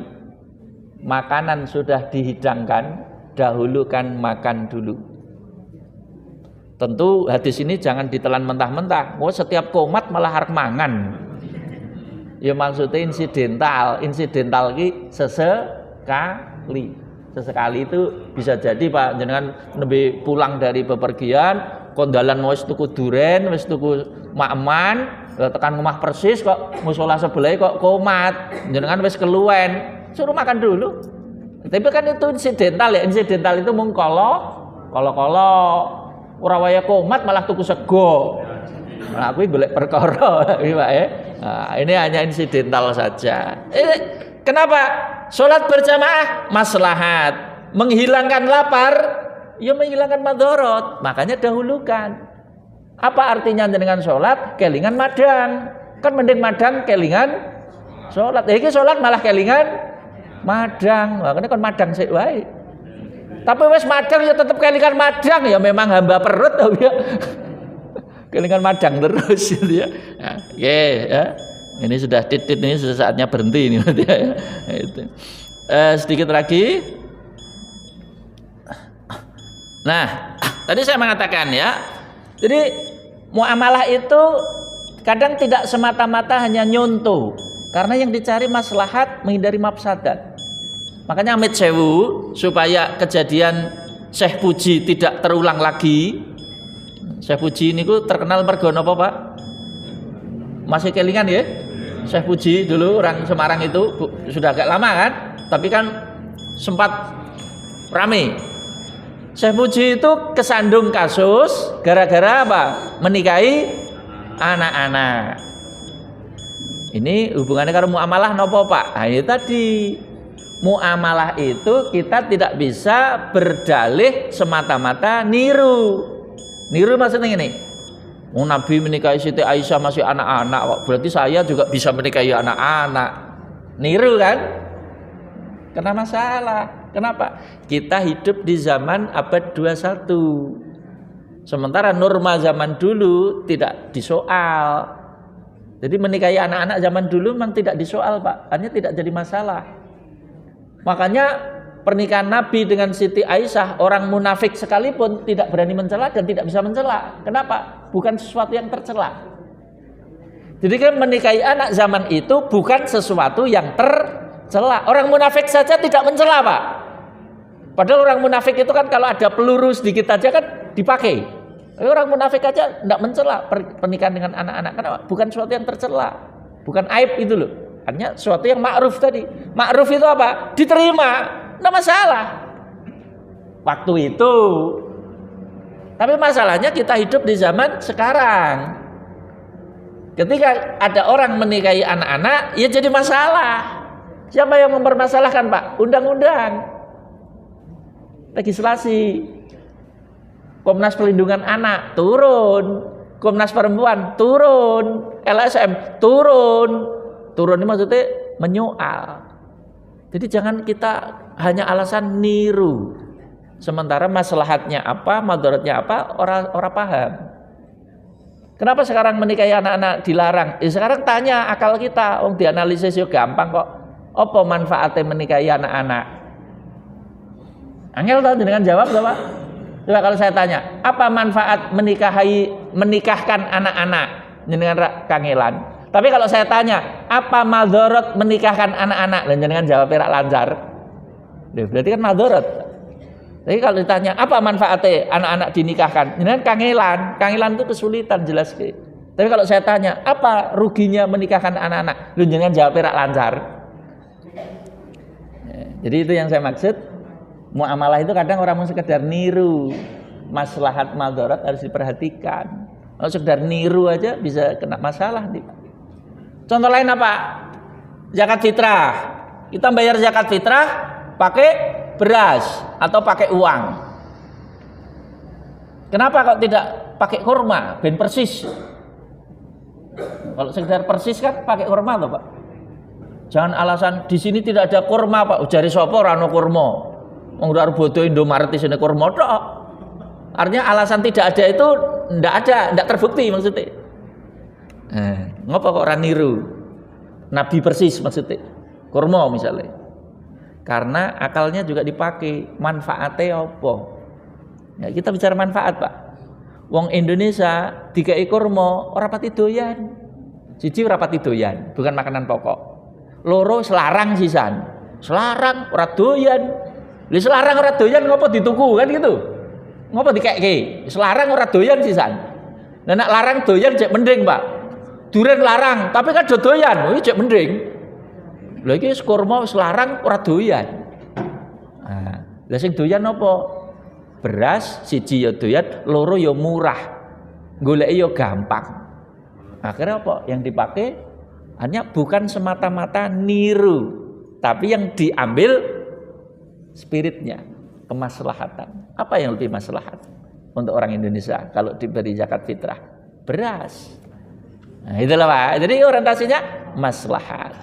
makanan sudah dihidangkan, dahulukan makan dulu. Tentu hadis ini jangan ditelan mentah-mentah. Mau setiap qomat malah harus mangan. Ya maksudnya insidental ki sesekali. Sesekali itu bisa jadi Pak jenengan lebih pulang dari bepergian, kondalan wis tuku duren, wis tuku makman, tekan rumah persis kok mushola sebelah kok qomat, jenengan wis keluwen, suruh makan dulu. Tapi kan itu insidental ya, insidental itu mung kala ora waya qomat malah tuku sego. Nah, aku golek perkara iki Pak ya. Nah, ini hanya insidental saja. Kenapa? Sholat berjamaah maslahat, menghilangkan lapar, ya menghilangkan madorot, makanya dahulukan. Apa artinya dengan sholat? Kelingan madang, kan mending madang kelingan sholat. Iki sholat malah kelingan madang, makanya kan madang sik wae. Tapi wes madang ya tetap kelingan madang, ya memang hamba perut ya. Kelingan madang terus gitu ya. Nah, ya. Ini sudah titit, ini sudah saatnya berhenti ini ya. Itu. Sedikit lagi. Nah, tadi saya mengatakan ya. Jadi muamalah itu kadang tidak semata-mata hanya nyontoh, karena yang dicari maslahat menghindari mafsadat. Makanya amit sewu supaya kejadian Syekh Puji tidak terulang lagi. Syekh Puji ini terkenal mergo napa Pak? Masih kelingan ya? Syekh Puji dulu orang Semarang itu sudah agak lama kan, tapi kan sempat rame. Syekh Puji itu kesandung kasus gara-gara apa? Menikahi anak-anak. Ini hubungannya karo muamalah nopo Pak? Nah, ini tadi muamalah itu kita tidak bisa berdalih semata-mata niru. Niru maksudnya ini. Nabi menikahi Siti Aisyah masih anak-anak, berarti saya juga bisa menikahi anak-anak. Niru kan? Kena masalah. Kenapa? Kita hidup di zaman abad 21. Sementara norma zaman dulu tidak disoal. Jadi menikahi anak-anak zaman dulu memang tidak disoal Pak, hanya tidak jadi masalah. Makanya pernikahan Nabi dengan Siti Aisyah, orang munafik sekalipun tidak berani mencela dan tidak bisa mencela. Kenapa? Bukan sesuatu yang tercela. Jadi kan menikahi anak zaman itu bukan sesuatu yang tercela. Orang munafik saja tidak mencela Pak. Padahal orang munafik itu kan kalau ada peluru sedikit aja kan dipakai. Orang munafik aja tidak mencela pernikahan dengan anak-anak. Kenapa? Bukan sesuatu yang tercela. Bukan aib itu loh. Hanya sesuatu yang ma'ruf tadi. Ma'ruf itu apa? Diterima. Tidak masalah waktu itu. Tapi masalahnya kita hidup di zaman sekarang. Ketika ada orang menikahi anak-anak, ya jadi masalah. Siapa yang mempermasalahkan Pak? Undang-undang, legislasi. Komnas Perlindungan Anak turun, Komnas Perempuan turun, LSM turun. Turun ini maksudnya menyoal. Jadi jangan kita hanya alasan niru, sementara maslahatnya apa, madaratnya apa, orang paham. Kenapa sekarang menikahi anak-anak dilarang? Ya sekarang tanya akal kita, dianalisis yo gampang kok. Apa manfaatnya menikahi anak-anak? Angel tahu dengan jawab Pak? Coba kalau saya tanya, apa manfaat menikahkan anak-anak? Jenengan kangelan. Tapi kalau saya tanya, apa madharat menikahkan anak-anak? Jenengan jawab rak lancar. Berarti kan madharat. Tapi kalau ditanya, apa manfaatnya anak-anak dinikahkan? Jenengan kangelan. Kangelan itu kesulitan jelas. Tapi kalau saya tanya, apa ruginya menikahkan anak-anak? Jenengan jawab rak lancar. Jadi itu yang saya maksud. Muamalah itu kadang orang mau sekedar niru, maslahat madharat harus diperhatikan. Kalau sekedar niru aja bisa kena masalah. Contoh lain apa? Zakat fitrah. Kita bayar zakat fitrah pakai beras atau pakai uang. Kenapa kok tidak pakai kurma? Ben persis. Kalau sekedar persis kan pakai kurma loh Pak. Jangan alasan di sini tidak ada kurma Pak. Ujari sapa ora ana kurma. Wong ora bodo Indomaret isine kurma tok. Artinya alasan tidak ada itu ndak terbukti maksudnya. Ngapa kok ora niru? Nabi persis maksudnya. Kurma misalnya. Karena akalnya juga dipakai. Manfaatnya apa? Ya, kita bicara manfaat Pak. Wong Indonesia dikai kurma ora pati doyan. Siji ora pati doyan, bukan makanan pokok. Loro selarang sisan. Selarang ora doyan. Li selarang ora doyan ngopo dituku kan gitu. Ngopo dikeke? Selarang ora doyan sisan. Lah nek larang doyan cek mending, Pak. Duren larang, tapi kan do doyan. Oh, cek mending. Lha iki kurma wis larang ora doyan. Nah, lah sing doyan apa? Beras siji ya doyan, loro ya murah. Goleke ya gampang. Akhirnya apa? Yang dipakai hanya bukan semata-mata niru, tapi yang diambil spiritnya, kemaslahatan. Apa yang lebih maslahat untuk orang Indonesia kalau diberi zakat fitrah? Beras. Nah, itulah Pak. Jadi orientasinya maslahat.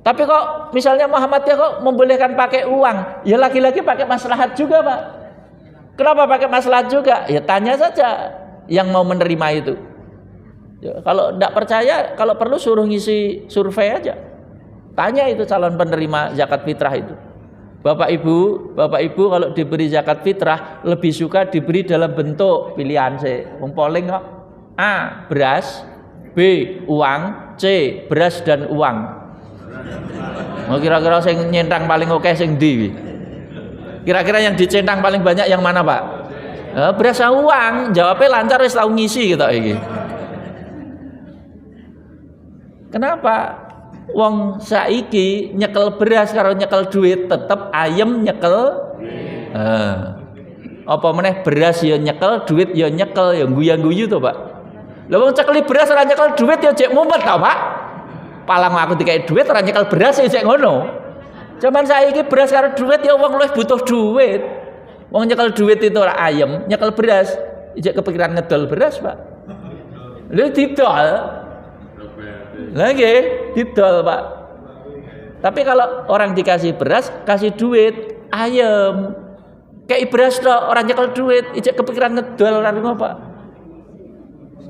Tapi kok misalnya Muhammadiyah kok membolehkan pakai uang? Ya lagi-lagi pakai maslahat juga Pak. Kenapa pakai maslahat juga? Ya tanya saja yang mau menerima itu. Ya, kalau tidak percaya, kalau perlu suruh ngisi survei aja. Tanya itu calon penerima zakat fitrah itu. Bapak Ibu kalau diberi zakat fitrah lebih suka diberi dalam bentuk pilihan C. Polling kok. A. Beras, B. Uang, C. Beras dan uang. Mau kira-kira sing nyentang paling oke sing ndi? Kira-kira yang dicentang paling banyak yang mana, Pak? Beras sama uang. Jawabnya lancar wis tau ngisi gitu iki. Kenapa? Wong saiki nyekel beras karo nyekel duit tetep ayem nyekel. Apa meneh beras ya nyekel, duit ya nyekel, ya guyu-guyu to, Pak. Lah wong cekeli beras ora nyekel duit ya cek mumet to, Pak. Palang aku dikai duit ora nyekel beras ya cek ngono. Cuman saiki beras karo duit ya wong luwih butuh duit. Wong nyekel duit itu ora ayem, nyekel beras ijek kepikiran ngedol beras, Pak. Lha didol. Lagi didol Pak. Tapi kalau orang dikasih beras, kasih duit, ayam. Kayak beras toh, orang nyekel duit, ijek kepikiran ngedol ora ngono Pak.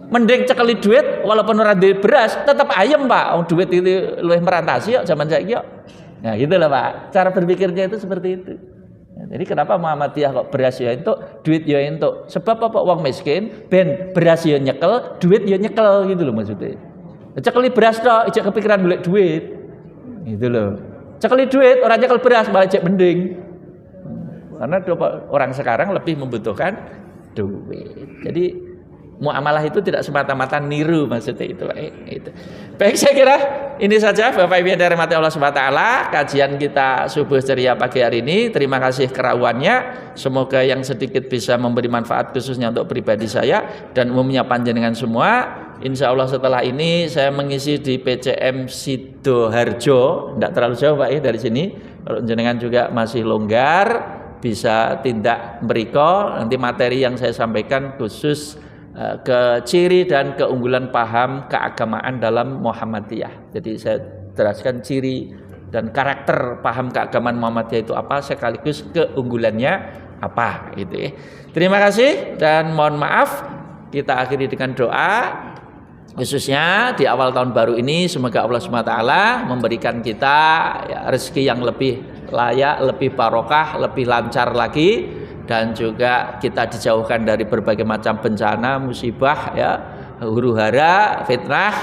Mending cekeli duit walaupun ora duwe beras, tetap ayam Pak. Wong duit itu luwih merantasi kok zaman saiki kok. Nah, gitulah Pak. Cara berpikirnya itu seperti itu. Nah, jadi kenapa Muhammadiyah kok beras ya entuk, duit ya entuk? Sebab apa wong miskin ben beras ya nyekel, duit ya nyekel gitu loh maksudnya. Cekeli beras tok, ijek kepikiran golek duit. Gitu loh. Cekeli duit, orang nyekel beras malah ijek mending. Karena orang sekarang lebih membutuhkan duit. Jadi muamalah itu tidak semata-mata niru maksudnya itu. Baik, saya kira ini saja Bapak Ibu yang dirahmati Allah Subhanahu wa taala, kajian kita subuh ceria pagi hari ini. Terima kasih kerawannya. Semoga yang sedikit bisa memberi manfaat khususnya untuk pribadi saya dan umumnya panjenengan semua. Insya Allah setelah ini saya mengisi di PCM Sidoharjo, tidak terlalu jauh Pak dari sini. Kalau jenengan juga masih longgar, bisa tindak mriko. Nanti materi yang saya sampaikan khusus ke ciri dan keunggulan paham keagamaan dalam Muhammadiyah. Jadi saya jelaskan ciri dan karakter paham keagamaan Muhammadiyah itu apa, sekaligus keunggulannya apa gitu ya. Terima kasih dan mohon maaf kita akhiri dengan doa. Khususnya di awal tahun baru ini, semoga Allah SWT memberikan kita ya, rezeki yang lebih layak, lebih barokah, lebih lancar lagi, dan juga kita dijauhkan dari berbagai macam bencana, musibah, ya, huru-hara, fitnah.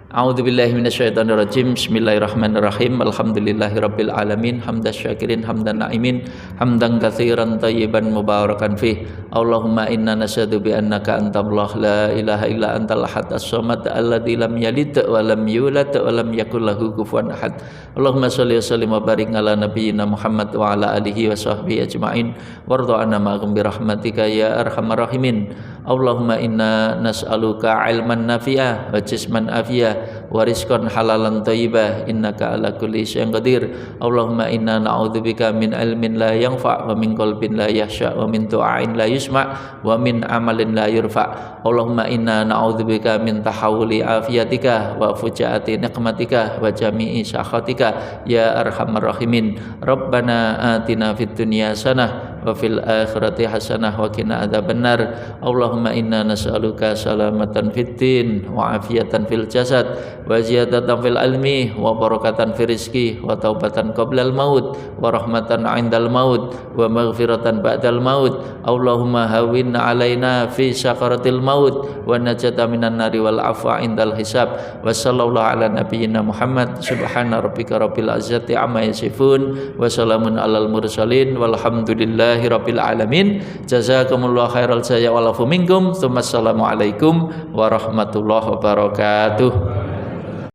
A'udzubillahi minasyaitonirrajim. Bismillahirrahmanirrahim. Alhamdulillahirabbil alamin. Hamdan syakirin, hamdan na'imin, hamdan katsiran thayyiban mubarakan fih. Allahumma inna nasyhadu bi annaka antallah la ilaha illa antal ahad as-samad alladzi lam yalid wa lam yulad wa lam yakul lahu kufuwan ahad. Allahumma shalli wa sallim wa barik ala nabiyyina Muhammad wa ala alihi wa sahbihi ajma'in. Warda anna ma'hum bi rahmatika ya arhamar rahimin. Allahumma inna nas'aluka ilman nafi'ah wa jisman afiyah wa rizqan halalan thayyibah innaka ala kulli syai'in qadir. Allahumma inna na'udzubika min ilmin la yanfa' wa min qalbin la yakhsha wa min du'ain la yusma' wa min amalin la yurfa'. Allahumma inna na'udzubika min tahawuli afiyatika wa fujaati niqmatika wa jami'i sakhatika ya arhamar rahimin. Rabbana atina fid dunya hasanah wa fil akhirati hasanah wa qina adzabannar. Allahumma inna nas'aluka salamatan fid din wa afiyatan fil jasad wa ziyadatan fil ilmi wa barakatan fil rizqi wa taubatan qablal maut wa rahmatan 'indal maut wa maghfiratan ba'dal maut. Allahumma hawwin 'alaina fi sakaratil maut wa najata minan nari wal afwa 'indal hisab. Wa sallallahu ala nabiyyina Muhammad. Subhana rabbika rabbil izzati amma yasifun wa salamun alal mursalin walhamdulillahi rabbil alamin. Jazakumullahu khairal jazaa wal afu minkum. Assalamualaikum warahmatullahi wabarakatuh.